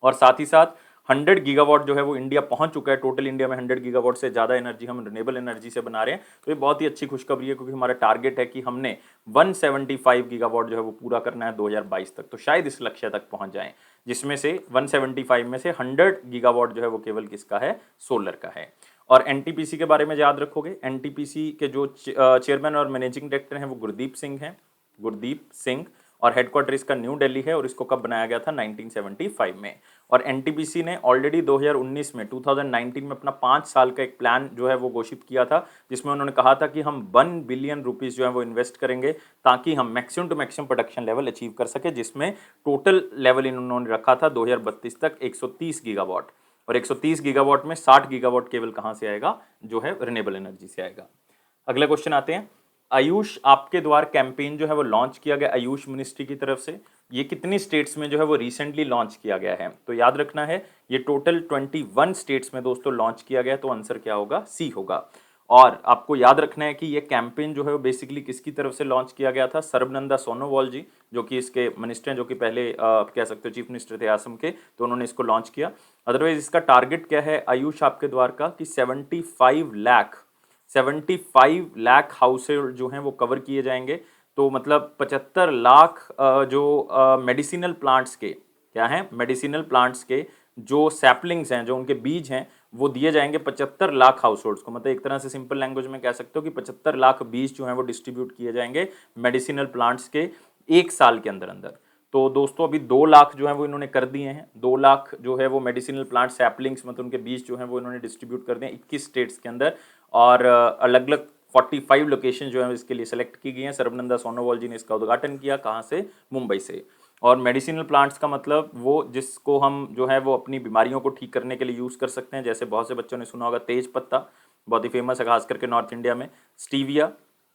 और साथ ही साथ 100 गीगावाट जो है वो इंडिया पहुंच चुका है। टोटल इंडिया में 100 गीगावाट से ज़्यादा एनर्जी हम रिन्यूएबल एनर्जी से बना रहे हैं। तो ये बहुत ही अच्छी खुशखबरी है, क्योंकि हमारा टारगेट है कि हमने 175 गीगावाट जो है वो पूरा करना है 2022 तक। तो शायद इस लक्ष्य तक पहुंच जाएं, जिसमें से 175 में से 100 गीगावाट जो है वो केवल किसका है, सोलर का है। और एनटीपीसी के बारे में याद रखोगे, एनटीपीसी के जो चेयरमैन और मैनेजिंग डायरेक्टर हैं वो गुरदीप सिंह हैं, गुरदीप सिंह। और हेडक्वार्टर इसका न्यू दिल्ली है, और इसको कब बनाया गया था, 1975 में। और एनटीपीसी ने ऑलरेडी 2019 में 2019 में अपना 5 साल का एक प्लान जो है वो घोषित किया था, जिसमें उन्होंने कहा था कि हम 1 बिलियन रुपीस जो है वो इन्वेस्ट करेंगे, ताकि हम maximum to maximum production level achieve कर सके, जिसमें टोटल लेवल इन्होंने रखा था 2032 तक 130 गीगावाट। और 130 गीगावाट में 60 गीगावाट केवल कहाँ से आएगा, जो है रिन्यूएबल एनर्जी से आएगा। अगला क्वेश्चन आते हैं, आयुष आपके द्वार कैंपेन जो है वो लॉन्च किया गया आयुष मिनिस्ट्री की तरफ से, ये कितनी स्टेट्स में जो है वो रिसेंटली लॉन्च किया गया है? तो याद रखना है, ये टोटल 21 स्टेट्स में दोस्तों लॉन्च किया गया है। तो आंसर क्या होगा, सी होगा। और आपको याद रखना है कि ये कैंपेन जो है वो बेसिकली किसकी तरफ से लॉन्च किया गया था, सर्बानंद सोनोवाल जी, जो कि इसके मिनिस्टर हैं, जो कि पहले आप कह सकते हो चीफ मिनिस्टर थे असम के, तो उन्होंने इसको लॉन्च किया। अदरवाइज इसका टारगेट क्या है आयुष आपके द्वार का, कि 75 लाख हाउस होल्ड जो हैं वो कवर किए जाएंगे। तो मतलब 75 लाख जो मेडिसिनल प्लांट्स के क्या हैं, मेडिसिनल प्लांट्स के जो सैपलिंग्स हैं, जो उनके बीज हैं, वो दिए जाएंगे 75 लाख हाउस होल्ड्स को। मतलब एक तरह से सिंपल लैंग्वेज में कह सकते हो कि 75 लाख बीज जो हैं वो डिस्ट्रीब्यूट किए जाएंगे मेडिसिनल प्लांट्स के 1 साल के अंदर अंदर। तो दोस्तों अभी 2 लाख जो है वो इन्होंने कर दिए हैं, 2 लाख जो है वो मेडिसिनल प्लांट सैपलिंग्स, मतलब उनके बीज जो है वो इन्होंने डिस्ट्रीब्यूट कर दिए 21 स्टेट्स के अंदर। और अलग अलग 45 लोकेशन जो है इसके लिए सेलेक्ट की गई हैं। सर्बानंद सोनोवाल जी ने इसका उद्घाटन किया, कहाँ से, मुंबई से। और मेडिसिनल प्लांट्स का मतलब वो जिसको हम जो है वो अपनी बीमारियों को ठीक करने के लिए यूज़ कर सकते हैं। जैसे बहुत से बच्चों ने सुना होगा तेज पत्ता, बहुत ही फेमस है खास करके नॉर्थ इंडिया में। स्टीविया,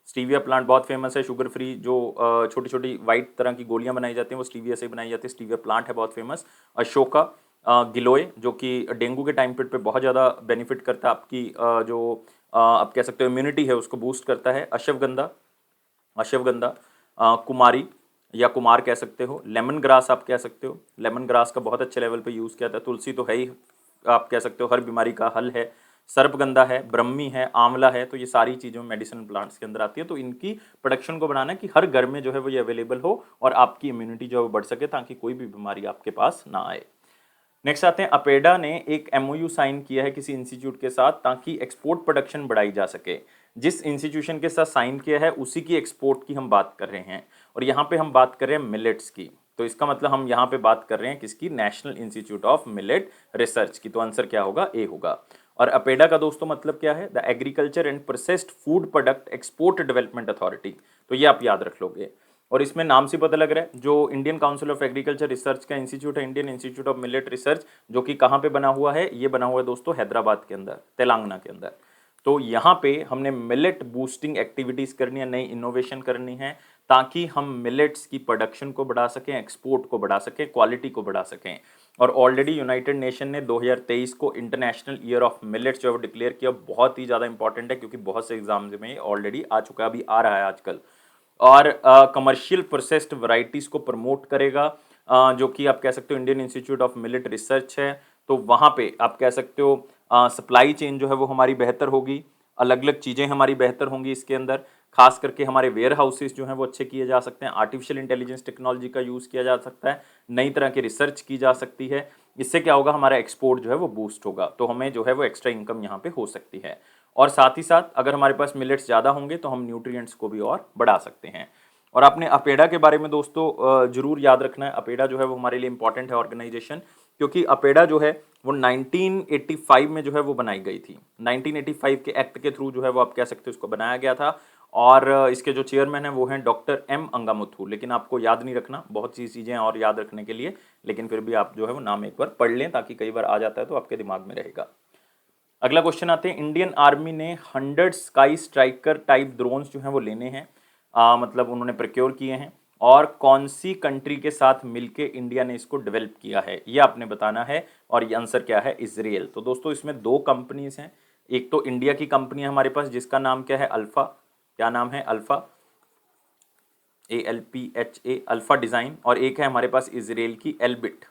स्टीविया प्लांट बहुत फेमस है, शुगर फ्री जो छोटी छोटी वाइट तरह की गोलियां बनाई जाती हैं वो स्टीविया से बनाई जाती है, स्टीविया प्लांट है बहुत फेमस। अशोका, गिलोय जो कि डेंगू के टाइम पे बहुत ज़्यादा बेनिफिट करता है, आपकी जो आप कह सकते हो इम्यूनिटी है उसको बूस्ट करता है। अश्वगंधा, अश्वगंधा, कुमारी या कुमार कह सकते हो। लेमन ग्रास आप कह सकते हो, लेमन ग्रास का बहुत अच्छे लेवल पे यूज़ किया था। तुलसी तो है ही, आप कह सकते हो हर बीमारी का हल है। सर्पगंधा है, ब्रह्मी है, आंवला है, तो ये सारी चीज़ें मेडिसिनल प्लांट्स के अंदर आती है। तो इनकी प्रोडक्शन को बनाना है कि हर घर में जो है वो ये अवेलेबल हो, और आपकी इम्यूनिटी जो है वो बढ़ सके, ताकि कोई भी बीमारी आपके पास ना आए। नेक्स्ट आते हैं, अपेडा ने एक एमओयू साइन किया है किसी इंस्टीट्यूट के साथ, ताकि एक्सपोर्ट प्रोडक्शन बढ़ाई जा सके। जिस इंस्टीट्यूशन के साथ साइन किया है उसी की एक्सपोर्ट की हम बात कर रहे हैं, और यहाँ पे हम बात कर रहे हैं मिलेट्स की। तो इसका मतलब हम यहाँ पे बात कर रहे हैं किसकी, national institute of millet research की। तो आंसर क्या होगा, ए होगा। और अपेडा का दोस्तों मतलब क्या है, the agriculture and processed food product export development authority. तो ये आप याद रख लोगे। और इसमें नाम से पता लग रहा है, जो Indian council of agriculture research का इंस्टीट्यूट है, Indian institute of millet research, जो कि कहाँ पे बना हुआ है, ये बना हुआ है दोस्तों हैदराबाद के अंदर, तेलंगाना के अंदर। तो यहाँ पे हमने मिलेट बूस्टिंग एक्टिविटीज़ करनी है, नई इनोवेशन करनी है, ताकि हम मिलेट्स की प्रोडक्शन को बढ़ा सकें, एक्सपोर्ट को बढ़ा सकें, क्वालिटी को बढ़ा सकें। और ऑलरेडी यूनाइटेड नेशन ने 2023 को इंटरनेशनल ईयर ऑफ मिलेट्स जो है डिक्लेयर किया। बहुत ही ज़्यादा इंपॉर्टेंट है, क्योंकि बहुत से एग्जाम्स में ऑलरेडी आ चुका है, अभी आ रहा है आजकल। और कमर्शियल प्रोसेस्ड वैरायटीज़ को प्रमोट करेगा, जो कि आप कह सकते हो Indian institute of millet research है। तो वहाँ पे आप कह सकते हो सप्लाई चेन जो है वो हमारी बेहतर होगी, अलग अलग चीज़ें हमारी बेहतर होंगी इसके अंदर। खास करके हमारे वेयर हाउसेज जो हैं वो अच्छे किए जा सकते हैं, आर्टिफिशियल इंटेलिजेंस टेक्नोलॉजी का यूज़ किया जा सकता है, नई तरह की रिसर्च की जा सकती है। इससे क्या होगा, हमारा एक्सपोर्ट जो है वो बूस्ट होगा, तो हमें जो है वो एक्स्ट्रा इनकम यहाँ पे हो सकती है। और साथ ही साथ अगर हमारे पास मिलेट्स ज़्यादा होंगे तो हम न्यूट्रिएंट्स को भी और बढ़ा सकते हैं। और आपने अपेडा के बारे में दोस्तों जरूर याद रखना है, अपेडा जो है वो हमारे लिए इंपॉर्टेंट है ऑर्गेनाइजेशन, क्योंकि अपेडा जो है वो 1985 में जो है वो बनाई गई थी। 1985 के एक्ट के थ्रू जो है वो आप कह सकते हो उसको बनाया गया था। और इसके जो चेयरमैन हैं वो हैं डॉक्टर एम अंगामुथु। लेकिन आपको याद नहीं रखना, बहुत सी चीज़ें और याद रखने के लिए, लेकिन फिर भी आप जो है वो नाम एक बार पढ़ लें, ताकि कई बार आ जाता है तो आपके दिमाग में रहेगा। अगला क्वेश्चन आते हैं, इंडियन आर्मी ने 100 स्काई स्ट्राइकर टाइप ड्रोन्स जो हैं वो लेने हैं, मतलब उन्होंने प्रोक्योर किए हैं। और कौन सी कंट्री के साथ मिलके इंडिया ने इसको डेवलप किया है, ये आपने बताना है। और ये आंसर क्या है, इजराइल। तो दोस्तों इसमें दो कंपनीज हैं, एक तो इंडिया की कंपनी है हमारे पास जिसका नाम क्या है, अल्फा, क्या नाम है, अल्फा, ALPHA, अल्फा डिजाइन, और एक है हमारे पास इजराइल की एल्बिट,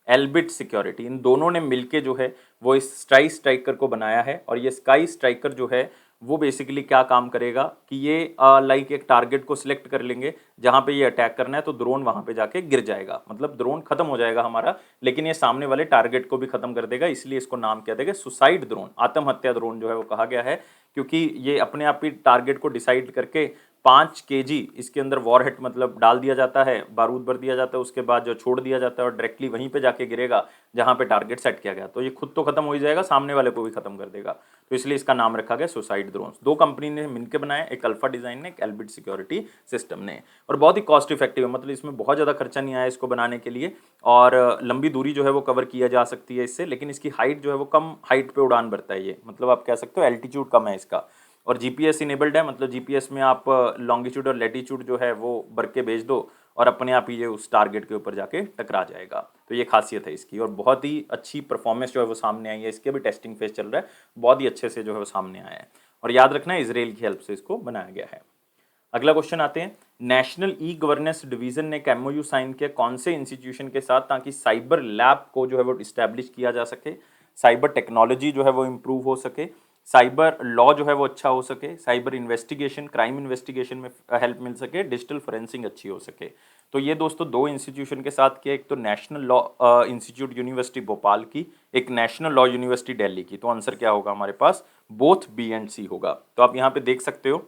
एल्बिट सिक्योरिटी। इन दोनों ने मिलके जो है वो इस स्काई स्ट्राइकर को बनाया है। और ये स्काई स्ट्राइकर जो है वो बेसिकली क्या काम करेगा कि ये लाइक एक टारगेट को सिलेक्ट कर लेंगे जहां पे ये अटैक करना है, तो ड्रोन वहां पे जाके गिर जाएगा, मतलब ड्रोन खत्म हो जाएगा हमारा, लेकिन ये सामने वाले टारगेट को भी खत्म कर देगा। इसलिए इसको नाम क्या देगा, सुसाइड ड्रोन, आत्महत्या ड्रोन जो है वो कहा गया है, क्योंकि ये अपने आप ही टारगेट को डिसाइड करके 5 kg इसके अंदर वॉरहेड मतलब डाल दिया जाता है, बारूद भर दिया जाता है, उसके बाद जो छोड़ दिया जाता है और डायरेक्टली वहीं पे जाके गिरेगा जहां पे टारगेट सेट किया गया। तो ये खुद तो खत्म हो ही जाएगा, सामने वाले को भी खत्म कर देगा। तो इसलिए इसका नाम रखा गया सुसाइड ड्रोन्स। दो कंपनी ने मिलकर बनाया, एक अल्फा डिजाइन ने, एक एल्बिट सिक्योरिटी सिस्टम ने। और बहुत ही कॉस्ट इफेक्टिव है, मतलब इसमें बहुत ज़्यादा खर्चा नहीं आया इसको बनाने के लिए, और लंबी दूरी जो है वो कवर किया जा सकती है इससे। लेकिन इसकी हाइट जो है वो कम हाइट पे उड़ान भरता है ये, मतलब आप कह सकते हो एल्टीट्यूड कम है इसका। और जीपीएस इनेबल्ड है, मतलब जीपीएस में आप लॉन्गिट्यूड और लैटिट्यूड जो है वो भर के भेज दो और अपने आप ही ये उस टारगेट के ऊपर जाके टकरा जाएगा। तो ये खासियत है इसकी, और बहुत ही अच्छी परफॉर्मेंस जो है वो सामने आई है। इसके भी टेस्टिंग फेज चल रहा है, बहुत ही अच्छे से जो है वो सामने आया है। और याद रखना है इसराइल की हेल्प से इसको बनाया गया है। अगला क्वेश्चन आते हैं, नेशनल ई गवर्नेंस डिवीजन ने एक एमओयू साइन किया कौन से इंस्टीट्यूशन के साथ, ताकि साइबर लैब को जो है वो इस्टेब्लिश किया जा सके, साइबर टेक्नोलॉजी जो है वो इम्प्रूव हो सके, साइबर लॉ जो है वो अच्छा हो सके, साइबर इन्वेस्टिगेशन, क्राइम इन्वेस्टिगेशन में हेल्प मिल सके, डिजिटल फोरेंसिक अच्छी हो सके। तो ये दोस्तों दो इंस्टीट्यूशन के साथ किया, एक तो national law institute university Bhopal की, एक नेशनल लॉ यूनिवर्सिटी दिल्ली की। तो आंसर क्या होगा हमारे पास, बोथ बी एंड सी होगा। तो आप यहाँ पे देख सकते हो,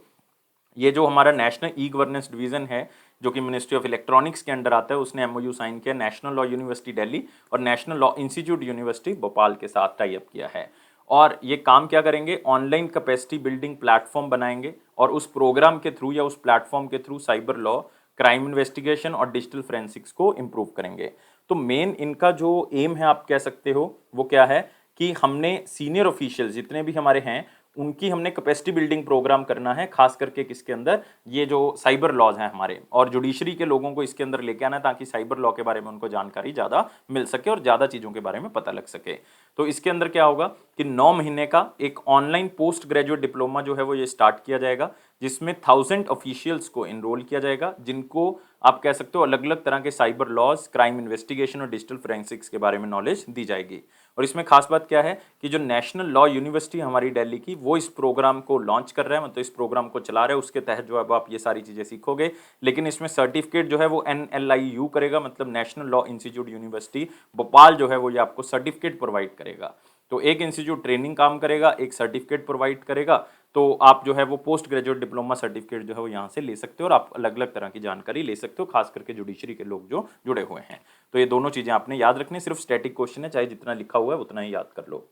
ये जो हमारा नेशनल ई गवर्नेंस डिवीजन है जो कि मिनिस्ट्री ऑफ इलेक्ट्रॉनिक्स के अंडर आता है, उसने एमओयू साइन किया नेशनल लॉ यूनिवर्सिटी दिल्ली और national law institute university Bhopal के साथ टाई अप किया है। और ये काम क्या करेंगे, ऑनलाइन कैपेसिटी बिल्डिंग प्लेटफॉर्म बनाएंगे और उस प्रोग्राम के थ्रू या उस प्लेटफॉर्म के through cyber law, crime investigation और डिजिटल फोरेंसिक्स को इम्प्रूव करेंगे। तो मेन इनका जो एम है आप कह सकते हो वो क्या है कि हमने सीनियर ऑफिशियल जितने भी हमारे हैं उनकी हमने कैपेसिटी बिल्डिंग प्रोग्राम करना है, खास करके किसके अंदर, ये जो साइबर लॉज हैं हमारे, और जुडिशरी के लोगों को इसके अंदर लेके आना है ताकि साइबर लॉ के बारे में उनको जानकारी ज़्यादा मिल सके और ज़्यादा चीज़ों के बारे में पता लग सके। तो इसके अंदर क्या होगा कि 9 महीने का एक ऑनलाइन पोस्ट ग्रेजुएट डिप्लोमा जो है वो ये स्टार्ट किया जाएगा, जिसमें 1000 ऑफिशियल्स को इनरोल किया जाएगा, जिनको आप कह सकते हो अलग अलग तरह के साइबर लॉज, क्राइम इन्वेस्टिगेशन और डिजिटल फोरेंसिक्स के बारे में नॉलेज दी जाएगी। और इसमें खास बात क्या है कि जो नेशनल लॉ यूनिवर्सिटी हमारी दिल्ली की, वो इस प्रोग्राम को लॉन्च कर रहा है, मतलब इस प्रोग्राम को चला रहा है, उसके तहत जो है आप ये सारी चीज़ें सीखोगे। लेकिन इसमें सर्टिफिकेट जो है वो NLIU करेगा, मतलब national law institute university Bhopal जो है वो ये आपको सर्टिफिकेट प्रोवाइड करेगा। तो एक इंस्टीट्यूट ट्रेनिंग काम करेगा, एक सर्टिफिकेट प्रोवाइड करेगा। तो आप जो है वो पोस्ट ग्रेजुएट डिप्लोमा सर्टिफिकेट जो है वो यहाँ से ले सकते हो और आप अलग अलग तरह की जानकारी ले सकते हो, खास करके जुडिशरी के लोग जो जुड़े हुए हैं। तो ये दोनों चीज़ें आपने याद रखनी, सिर्फ स्टैटिक क्वेश्चन है, चाहे जितना लिखा हुआ है उतना ही याद कर लो।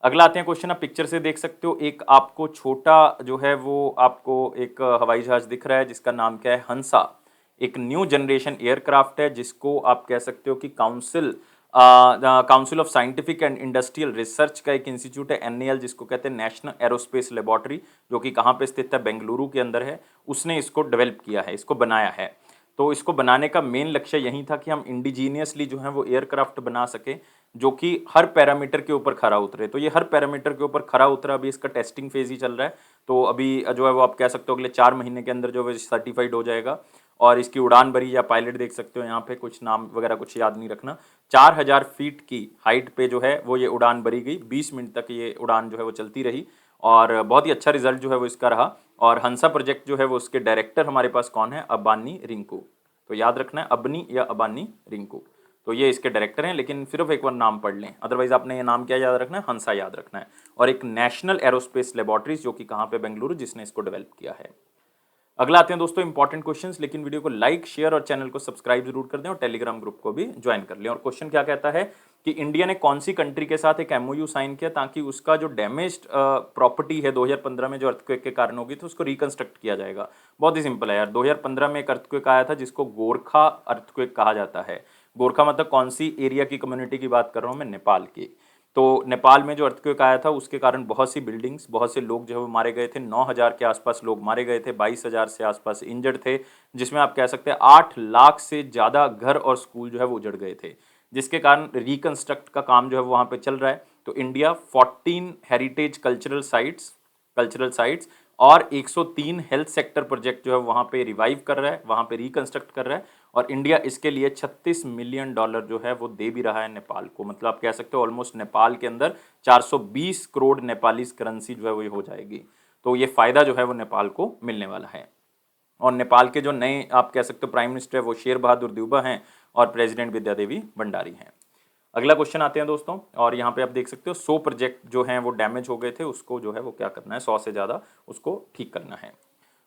अगला आते हैं क्वेश्चन, आप पिक्चर से देख सकते हो, एक आपको छोटा जो है वो आपको एक हवाई जहाज दिख रहा है जिसका नाम क्या है, हंसा। एक न्यू जनरेशन एयरक्राफ्ट है जिसको आप कह सकते हो कि council of scientific and industrial research का एक इंस्टीट्यूट है NAL, जिसको कहते हैं नेशनल एरोस्पेस लेबोरेटरी, जो कि कहाँ पे स्थित है, बेंगलुरु के अंदर है। उसने इसको डेवलप किया है, इसको बनाया है। तो इसको बनाने का मेन लक्ष्य यही था कि हम इंडिजीनियसली जो है वो एयरक्राफ्ट बना सके जो कि हर पैरामीटर के ऊपर खरा उतरे। तो ये हर पैरामीटर के ऊपर खरा उतरा, अभी इसका टेस्टिंग फेज ही चल रहा है। तो अभी जो है वो आप कह सकते हो अगले 4 महीने के अंदर जो है सर्टिफाइड हो जाएगा। और इसकी उड़ान भरी या पायलट देख सकते हो यहाँ पे, कुछ नाम वगैरह कुछ याद नहीं रखना। 4000 फीट की हाइट पे जो है वो ये उड़ान भरी गई, 20 मिनट तक ये उड़ान जो है वो चलती रही और बहुत ही अच्छा रिजल्ट जो है वो इसका रहा। और हंसा प्रोजेक्ट जो है वो उसके डायरेक्टर हमारे पास कौन है, अबानी रिंकू। तो याद रखना है अबनी या अबानी रिंकू, तो ये इसके डायरेक्टर हैं। लेकिन सिर्फ एक बार नाम पढ़ लें, अदरवाइज आपने ये नाम क्या याद रखना है, हंसा याद रखना है। और एक नेशनल एरोस्पेस लेबोरेटरीज जो कि कहाँ पे, बेंगलुरु, जिसने इसको डेवलप किया है। अगला आते हैं दोस्तों इंपॉर्टेंट क्वेश्चंस, लेकिन वीडियो को लाइक, शेयर और चैनल को सब्सक्राइब जरूर कर दें और टेलीग्राम ग्रुप को भी ज्वाइन कर लें। और क्वेश्चन क्या कहता है कि इंडिया ने कौन सी कंट्री के साथ एक एमओयू साइन किया ताकि उसका जो डैमेज्ड प्रॉपर्टी है 2015 में जो अर्थक्वेक के कारण होगी तो उसको रिकंस्ट्रक्ट किया जाएगा। बहुत ही सिंपल है यार, 2015 में एक अर्थक्वेक आया था जिसको गोरखा अर्थक्वेक कहा जाता है। गोरखा मतलब कौन सी एरिया की कम्युनिटी की बात कर रहा हूँ मैं, नेपाल की। तो नेपाल में जो अर्थक्वेक आया था उसके कारण बहुत सी बिल्डिंग्स, बहुत से लोग जो है वो मारे गए थे। 9,000 के आसपास लोग मारे गए थे, 22,000 से आसपास इंजर्ड थे, जिसमें आप कह सकते हैं 8 लाख से ज़्यादा घर और स्कूल जो है वो उजड़ गए थे, जिसके कारण रिकंस्ट्रक्ट का काम जो है वो वहाँ पे चल रहा है। तो इंडिया 14 हेरिटेज कल्चरल साइट्स और 103 हेल्थ सेक्टर प्रोजेक्ट जो है वहाँ पे रिवाइव कर रहा है, वहाँ पे रिकंस्ट्रक्ट कर रहा है। और इंडिया इसके लिए $36 मिलियन जो है वो दे भी रहा है नेपाल को। मतलब आप कह सकते हो ऑलमोस्ट नेपाल के अंदर 420 करोड़ नेपाली करेंसी जो है वो हो जाएगी। तो ये फायदा जो है वो नेपाल को मिलने वाला है। और नेपाल के जो नए आप कह सकते हो प्राइम मिनिस्टर है वो शेर बहादुर देउबा हैं और प्रेसिडेंट विद्या देवी भंडारी हैं। अगला क्वेश्चन आते हैं दोस्तों, और यहाँ पे आप देख सकते हो 100 प्रोजेक्ट जो हैं वो डैमेज हो गए थे, उसको जो है वो क्या करना है, 100 से ज़्यादा उसको ठीक करना है।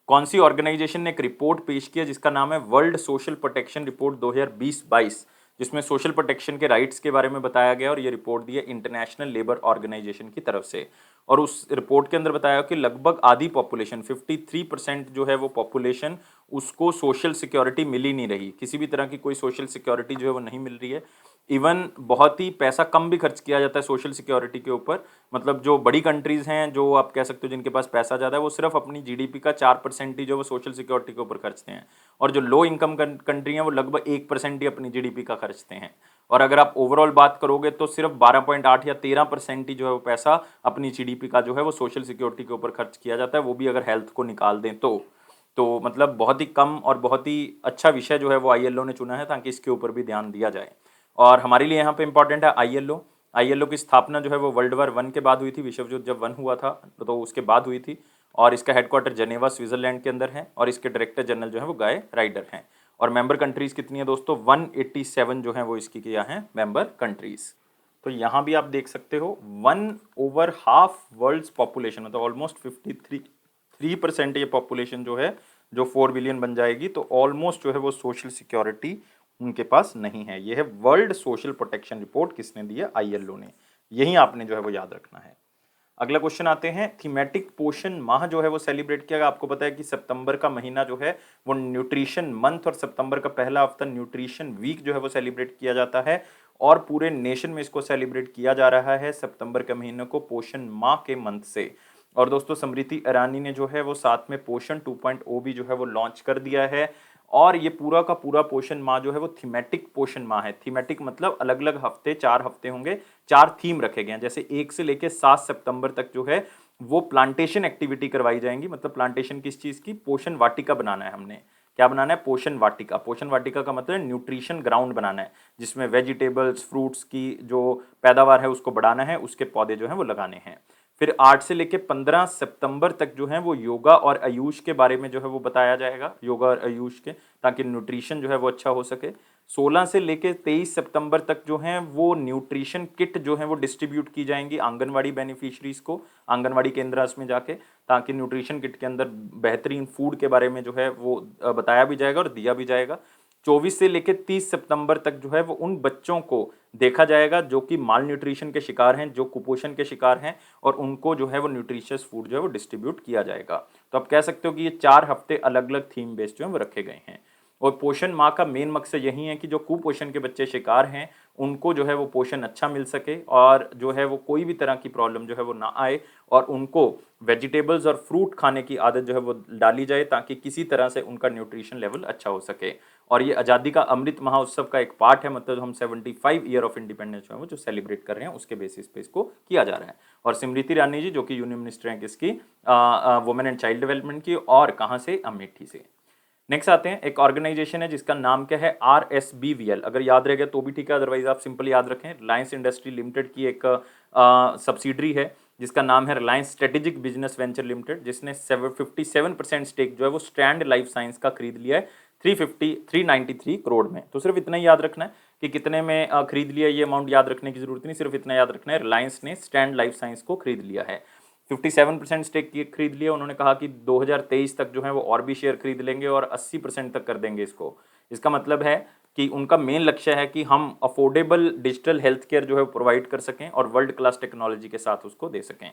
कौन सी ऑर्गेनाइजेशन ने एक रिपोर्ट पेश किया जिसका नाम है वर्ल्ड सोशल प्रोटेक्शन रिपोर्ट 2020-22, जिसमें सोशल प्रोटेक्शन के राइट्स के बारे में बताया गया। और ये रिपोर्ट दी है इंटरनेशनल लेबर ऑर्गेनाइजेशन की तरफ से। और उस रिपोर्ट के अंदर बताया कि लगभग आधी पॉपुलेशन 53% जो है वो पॉपुलेशन उसको सोशल सिक्योरिटी मिल ही नहीं रही, किसी भी तरह की कोई सोशल सिक्योरिटी जो है वो नहीं मिल रही है। इवन बहुत ही पैसा कम भी खर्च किया जाता है सोशल सिक्योरिटी के ऊपर। मतलब जो बड़ी कंट्रीज़ हैं, जो आप कह सकते हो जिनके पास पैसा ज़्यादा है, वो सिर्फ अपनी जीडीपी का 4% ही जो वो सोशल सिक्योरिटी के ऊपर खर्चते हैं। और जो लो इनकम कंट्री हैं वो लगभग 1% ही अपनी जीडीपी का खर्चते हैं। और अगर आप ओवरऑल बात करोगे तो सिर्फ 12.8 या 13% ही जो है वो पैसा अपनी जीडीपी का जो है वो सोशल सिक्योरिटी के ऊपर खर्च किया जाता है, वो भी अगर हेल्थ को निकाल दें तो मतलब बहुत ही कम और बहुत ही अच्छा विषय जो है वो आईएलओ ने चुना है ताकि इसके ऊपर भी ध्यान दिया जाए। और हमारे लिए यहाँ पे इंपॉर्टेंट है आईएलओ। आईएलओ की स्थापना जो है वो वर्ल्ड वॉर 1 के बाद हुई थी, विश्व युद्ध जब 1 हुआ था तो उसके बाद हुई थी। और इसका हेडक्वार्टर जनेवा स्विट्जरलैंड के अंदर है, और इसके डायरेक्टर जनरल जो है वो गाय राइडर हैं। और मेंबर कंट्रीज कितनी है दोस्तों, 187 जो है वो इसकी किया है मेंबर कंट्रीज। तो यहाँ भी आप देख सकते हो 1/2 वर्ल्ड्स पॉपुलेशन, मतलब ऑलमोस्ट 53% ये पॉपुलेशन जो है, जो 4 बिलियन बन जाएगी, तो ऑलमोस्ट जो है वो सोशल सिक्योरिटी उनके पास नहीं है। ये है वर्ल्ड सोशल प्रोटेक्शन रिपोर्ट, किसने दी है, आईएलओ ने। यही आपने जो है वो याद रखना है। अगला क्वेश्चन आते हैं, थीमेटिक पोषण माह जो है वो सेलिब्रेट किया गया। आपको पता है कि सितंबर का महीना जो है वो न्यूट्रिशन मंथ, और सितंबर का पहला हफ्ता न्यूट्रिशन वीक जो है वो सेलिब्रेट किया जाता है। और पूरे नेशन में इसको सेलिब्रेट किया जा रहा है सितंबर के महीने को पोषण माह के मंथ से। और दोस्तों स्मृति ईरानी ने जो है वो साथ में पोषण 2.0 भी जो है वो लॉन्च कर दिया है। और ये पूरा का पूरा पोषण माह जो है वो थीमेटिक पोषण माह है। थीमेटिक मतलब अलग अलग हफ्ते, 4 हफ्ते होंगे, 4 थीम रखे गए हैं। जैसे 1 से लेके 7 सितंबर तक जो है वो प्लांटेशन एक्टिविटी करवाई जाएंगी। मतलब प्लांटेशन किस चीज़ की, पोषण वाटिका बनाना है हमने। क्या बनाना है, पोषण वाटिका। पोषण वाटिका का मतलब न्यूट्रिशन ग्राउंड बनाना है, जिसमें वेजिटेबल्स फ्रूट्स की जो पैदावार है उसको बढ़ाना है, उसके पौधे जो हैं वो लगाने हैं। फिर 8 से लेके 15 सितंबर तक जो है वो योगा और आयुष के बारे में जो है वो बताया जाएगा, योगा और आयुष के, ताकि न्यूट्रिशन जो है वो अच्छा हो सके। 16 से लेके 23 सितंबर तक जो है वो न्यूट्रिशन किट जो है वो डिस्ट्रीब्यूट की जाएंगी आंगनवाड़ी बेनिफिशरीज को, आंगनवाड़ी केंद्र में जाके, ताकि न्यूट्रिशन किट के अंदर बेहतरीन फूड के बारे में जो है वो बताया भी जाएगा और दिया भी जाएगा। 24 से लेकर 30 सितंबर तक जो है वो उन बच्चों को देखा जाएगा जो कि माल न्यूट्रिशन के शिकार हैं, जो कुपोषण के शिकार हैं, और उनको जो है वो न्यूट्रिशियस फूड जो है वो डिस्ट्रीब्यूट किया जाएगा। तो आप कह सकते हो कि ये 4 हफ्ते अलग अलग थीम बेस्ड जो है वो रखे गए हैं। और पोषण माह का मेन मकसद यही है कि जो कुपोषण के बच्चे शिकार हैं उनको जो है वो पोषण अच्छा मिल सके, और जो है वो कोई भी तरह की प्रॉब्लम जो है वो ना आए, और उनको वेजिटेबल्स और फ्रूट खाने की आदत जो है वो डाली जाए, ताकि किसी तरह से उनका न्यूट्रिशन लेवल अच्छा हो सके। और ये आज़ादी का अमृत महोत्सव का एक पार्ट है, मतलब हम 75 ईयर ऑफ इंडिपेंडेंस जो है वो जो सेलिब्रेट कर रहे हैं उसके बेसिस पे इसको किया जा रहा है। और स्मृति ईरानी जी जो कि यूनियन मिनिस्टर हैं किसकी, वुमेन एंड चाइल्ड डेवलपमेंट की, और कहाँ से, अमेठी से। नेक्स्ट आते हैं, एक ऑर्गेनाइजेशन है जिसका नाम क्या है, RSBVL। अगर याद रहेगा तो भी ठीक है, अदरवाइज आप सिंपल याद रखें। रिलायंस इंडस्ट्री लिमिटेड की एक सब्सिडरी है जिसका नाम है Reliance strategic business venture limited, जिसने 57% स्टेक जो है वो स्टैंड लाइफ साइंस का खरीद लिया है 393 करोड़ में। तो सिर्फ इतना ही याद रखना है कि कितने में खरीद लिया, ये अमाउंट याद रखने की जरूरत नहीं, सिर्फ इतना याद रखना है रिलायंस ने स्टैंड लाइफ साइंस को खरीद लिया है। 57% स्टेक खरीद लिया। उन्होंने कहा कि 2023 तक जो है वो और भी शेयर खरीद लेंगे और 80% तक कर देंगे इसको। इसका मतलब है कि उनका मेन लक्ष्य है कि हम अफोर्डेबल डिजिटल हेल्थ केयर जो है प्रोवाइड कर सकें और वर्ल्ड क्लास टेक्नोलॉजी के साथ उसको दे सकें।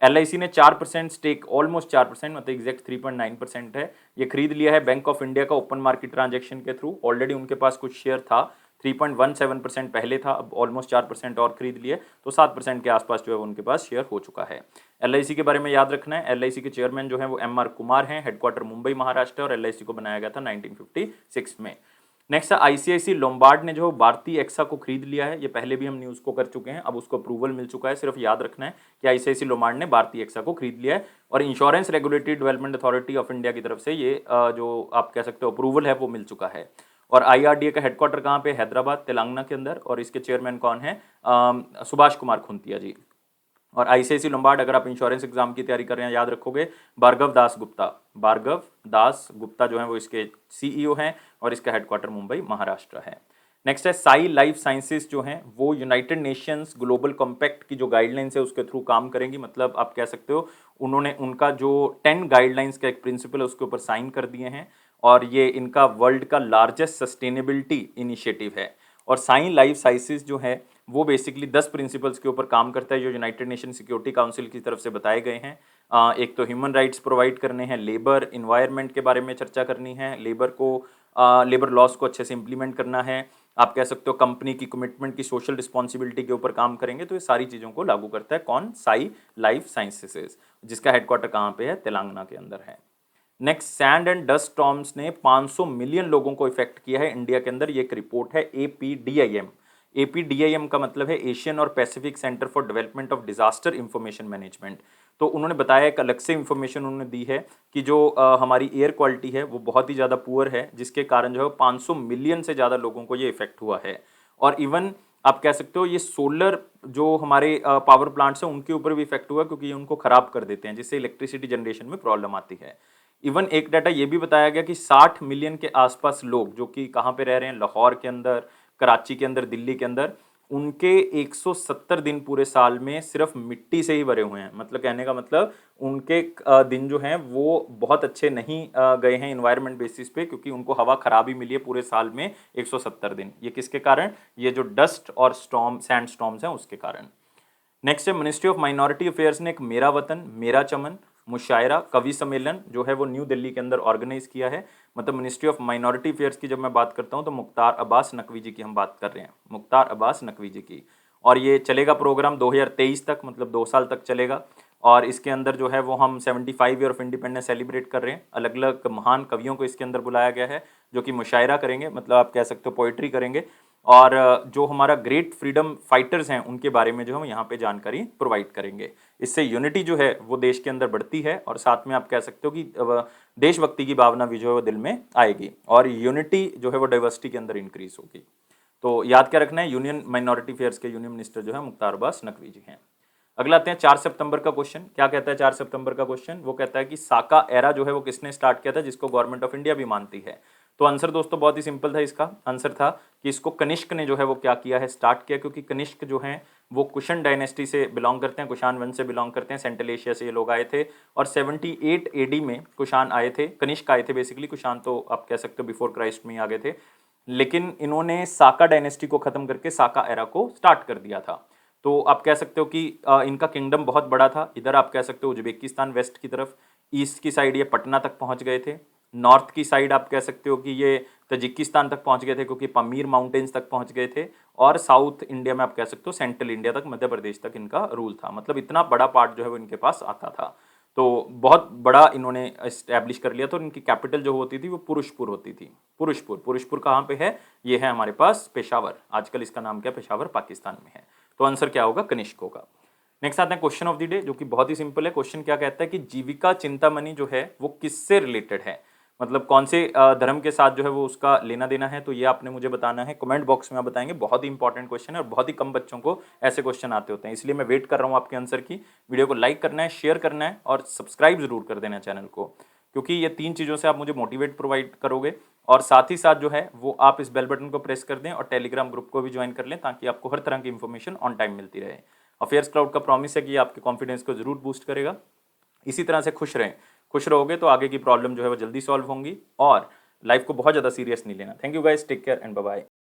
LIC ने 4% स्टेक, ऑलमोस्ट 4%, मतलब एग्जैक्ट 3.9% है, ये खरीद लिया है बैंक ऑफ इंडिया का ओपन मार्केट ट्रांजेक्शन के थ्रू। ऑलरेडी उनके पास कुछ शेयर था 3.17% पहले था, अब ऑलमोस्ट 4% और खरीद लिए, तो 7% के आसपास जो है उनके पास शेयर हो चुका है। LIC के बारे में याद रखना है, LIC के चेयरमैन जो है वो MR कुमार हैं, हेडक्वार्टर मुंबई महाराष्ट्र, और LIC को बनाया गया था 1956 में। नेक्स्ट है ICICI लोम्बार्ड ने जो भारतीय एक्सा को खरीद लिया है, ये पहले भी हम न्यूज़ को कर चुके हैं, अब उसको अप्रूवल मिल चुका है, सिर्फ याद रखना है कि ICICI लोम्बार्ड ने भारतीय एक्सा को खरीद लिया है और insurance regulatory development authority of India की तरफ से ये जो आप कह सकते हो अप्रूवल है वो मिल चुका है। और IRDA का हेडक्वार्टर कहाँ पे? हैदराबाद, तेलंगाना के अंदर, और इसके चेयरमैन कौन है? सुभाष कुमार खुंतिया जी। और ICICI लोम्बार्ड, अगर आप इंश्योरेंस एग्जाम की तैयारी कर रहे हैं, याद रखोगे भार्गव दास गुप्ता, भार्गव दास गुप्ता जो है वो इसके CEO हैं और इसका हेडक्वार्टर मुंबई महाराष्ट्र है। नेक्स्ट है साई लाइफ साइंसेस जो हैं वो यूनाइटेड नेशंस ग्लोबल कॉम्पैक्ट की जो गाइडलाइंस है उसके थ्रू काम करेंगी, मतलब आप कह सकते हो उन्होंने उनका जो 10 गाइडलाइंस का एक प्रिंसिपल है उसके ऊपर साइन कर दिए हैं और ये इनका वर्ल्ड का लार्जेस्ट सस्टेनेबिलिटी इनिशिएटिव है। और साई लाइफ साइंसेस जो है वो बेसिकली 10 प्रिंसिपल्स के ऊपर काम करता है जो यूनाइटेड नेशन सिक्योरिटी काउंसिल की तरफ से बताए गए हैं। एक तो ह्यूमन राइट्स प्रोवाइड करने हैं, लेबर इन्वायरमेंट के बारे में चर्चा करनी है, लेबर लॉस को अच्छे से इंप्लीमेंट करना है, आप कह सकते हो कंपनी की कमिटमेंट की सोशल रिस्पॉन्सिबिलिटी के ऊपर काम करेंगे। तो ये सारी चीज़ों को लागू करता है कौन? साई लाइफ साइंसेस, जिसका हेडक्वार्टर कहाँ पे है? तेलंगाना के अंदर है। Next, sand and dust storms ने 500 मिलियन लोगों को इफेक्ट किया है इंडिया के अंदर, ये एक रिपोर्ट है APDIM। APDIM का मतलब है एशियन और Pacific centre for development of disaster information management. तो उन्होंने बताया, एक अलग से इंफॉर्मेशन उन्होंने दी है कि जो हमारी एयर क्वालिटी है वो बहुत ही ज़्यादा पुअर है, जिसके कारण जो है 500 मिलियन से ज़्यादा लोगों को ये इफेक्ट हुआ है। और इवन आप कह सकते हो ये सोलर जो हमारे पावर प्लांट्स हैं उनके ऊपर भी इफेक्ट हुआ, क्योंकि ये उनको खराब कर देते हैं, जिससे इलेक्ट्रिसिटी जनरेशन में प्रॉब्लम आती है। इवन एक डाटा ये भी बताया गया कि 60 मिलियन के आसपास लोग जो कि कहाँ पे रह रहे हैं? लाहौर के अंदर, कराची के अंदर, दिल्ली के अंदर, उनके 170 दिन पूरे साल में सिर्फ मिट्टी से ही भरे हुए हैं। मतलब कहने का मतलब उनके दिन जो हैं वो बहुत अच्छे नहीं गए हैं इन्वायरमेंट बेसिस पे, क्योंकि उनको हवा खराब ही मिली है पूरे साल में 170 दिन। ये किसके कारण? ये जो डस्ट और स्टॉर्म, सैंड स्टॉर्म्स हैं उसके कारण। नेक्स्ट है मिनिस्ट्री ऑफ माइनॉरिटी अफेयर्स ने एक मेरा वतन मेरा चमन मुशायरा कवि सम्मेलन जो है वो न्यू दिल्ली के अंदर ऑर्गेनाइज किया है। मतलब मिनिस्ट्री ऑफ माइनॉरिटी अफेयर्स की जब मैं बात करता हूँ तो मुख्तार अब्बास नकवी जी की हम बात कर रहे हैं, मुख्तार अब्बास नकवी जी की। और ये चलेगा प्रोग्राम 2023 तक, मतलब 2 साल तक चलेगा। और इसके अंदर जो है वो हम 75 ईयर ऑफ इंडिपेंडेंस सेलिब्रेट कर रहे हैं। अलग अलग महान कवियों को इसके अंदर बुलाया गया है जो कि मुशायरा करेंगे, मतलब आप कह सकते हो पोइट्री करेंगे, और जो हमारा ग्रेट फ्रीडम फाइटर्स हैं उनके बारे में जो हम यहाँ पे जानकारी प्रोवाइड करेंगे। इससे यूनिटी जो है वो देश के अंदर बढ़ती है और साथ में आप कह सकते हो कि देशभक्ति की भावना भी जो है वो दिल में आएगी, और यूनिटी जो है वो डाइवर्सिटी के अंदर इंक्रीज होगी। तो याद क्या रखना है? यूनियन माइनॉरिटी अफेयर्स के यूनियन मिनिस्टर जो है मुख्तार अब्बास नकवी जी हैं। अगला आते हैं 4 सितंबर का क्वेश्चन। क्या कहता है 4 सितंबर का क्वेश्चन? वो कहता है कि साका एरा जो है वो किसने स्टार्ट किया था, जिसको गवर्नमेंट ऑफ इंडिया भी मानती है। तो आंसर दोस्तों बहुत ही सिंपल था, इसका आंसर था कि इसको कनिष्क ने जो है वो क्या किया है, स्टार्ट किया, क्योंकि कनिष्क जो हैं वो कुशन डायनेस्टी से बिलोंग करते हैं, कुशान वंश से बिलोंग करते हैं, सेंट्रल एशिया से ये लोग आए थे। और 78 AD में कुशान आए थे, कनिष्क आए थे बेसिकली, कुशान तो आप कह सकते हो बिफोर क्राइस्ट में ही आ गए थे, लेकिन इन्होंने साका डायनेस्टी को खत्म करके साका एरा को स्टार्ट कर दिया था। तो आप कह सकते हो कि इनका किंगडम बहुत बड़ा था। इधर आप कह सकते हो उज्बेकिस्तान वेस्ट की तरफ, ईस्ट की साइड ये पटना तक पहुंच गए थे, नॉर्थ की साइड आप कह सकते हो कि ये तजिकिस्तान तक पहुंच गए थे क्योंकि पमीर माउंटेन्स तक पहुंच गए थे, और साउथ इंडिया में आप कह सकते हो सेंट्रल इंडिया तक, मध्य प्रदेश तक इनका रूल था। मतलब इतना बड़ा पार्ट जो है वो इनके पास आता था, तो बहुत बड़ा इन्होंने इस्टेब्लिश कर लिया था। और इनकी कैपिटल जो होती थी वो पुरुषपुर होती थी। पुरुषपुर कहाँ पे है? ये है हमारे पास पेशावर, आजकल इसका नाम क्या है? पेशावर पाकिस्तान में है। तो आंसर क्या होगा? कनिष्क होगा। नेक्स्ट आते हैं क्वेश्चन ऑफ द डे, जो कि बहुत ही सिंपल है। क्वेश्चन क्या कहता है कि जीविका चिंतामणि जो है वो किससे रिलेटेड है, मतलब कौन से धर्म के साथ जो है वो उसका लेना देना है। तो ये आपने मुझे बताना है, कमेंट बॉक्स में आप बताएंगे। बहुत ही इंपॉर्टेंट क्वेश्चन है और बहुत ही कम बच्चों को ऐसे क्वेश्चन आते होते हैं, इसलिए मैं वेट कर रहा हूँ आपके आंसर की। वीडियो को लाइक करना है, शेयर करना है और सब्सक्राइब जरूर कर देना चैनल को, क्योंकि ये 3 चीज़ों से आप मुझे मोटिवेट प्रोवाइड करोगे। और साथ ही साथ जो है वो आप इस बेल बटन को प्रेस कर दें और टेलीग्राम ग्रुप को भी ज्वाइन कर लें, ताकि आपको हर तरह की इंफॉर्मेशन ऑन टाइम मिलती रहे। अफेयर्स क्लाउड का प्रॉमिस है कि आपके कॉन्फिडेंस को जरूर बूस्ट करेगा। इसी तरह से खुश रहें, खुश रहोगे तो आगे की प्रॉब्लम जो है वो जल्दी सॉल्व होंगी, और लाइफ को बहुत ज़्यादा सीरियस नहीं लेना। Thank you guys, take care and bye bye.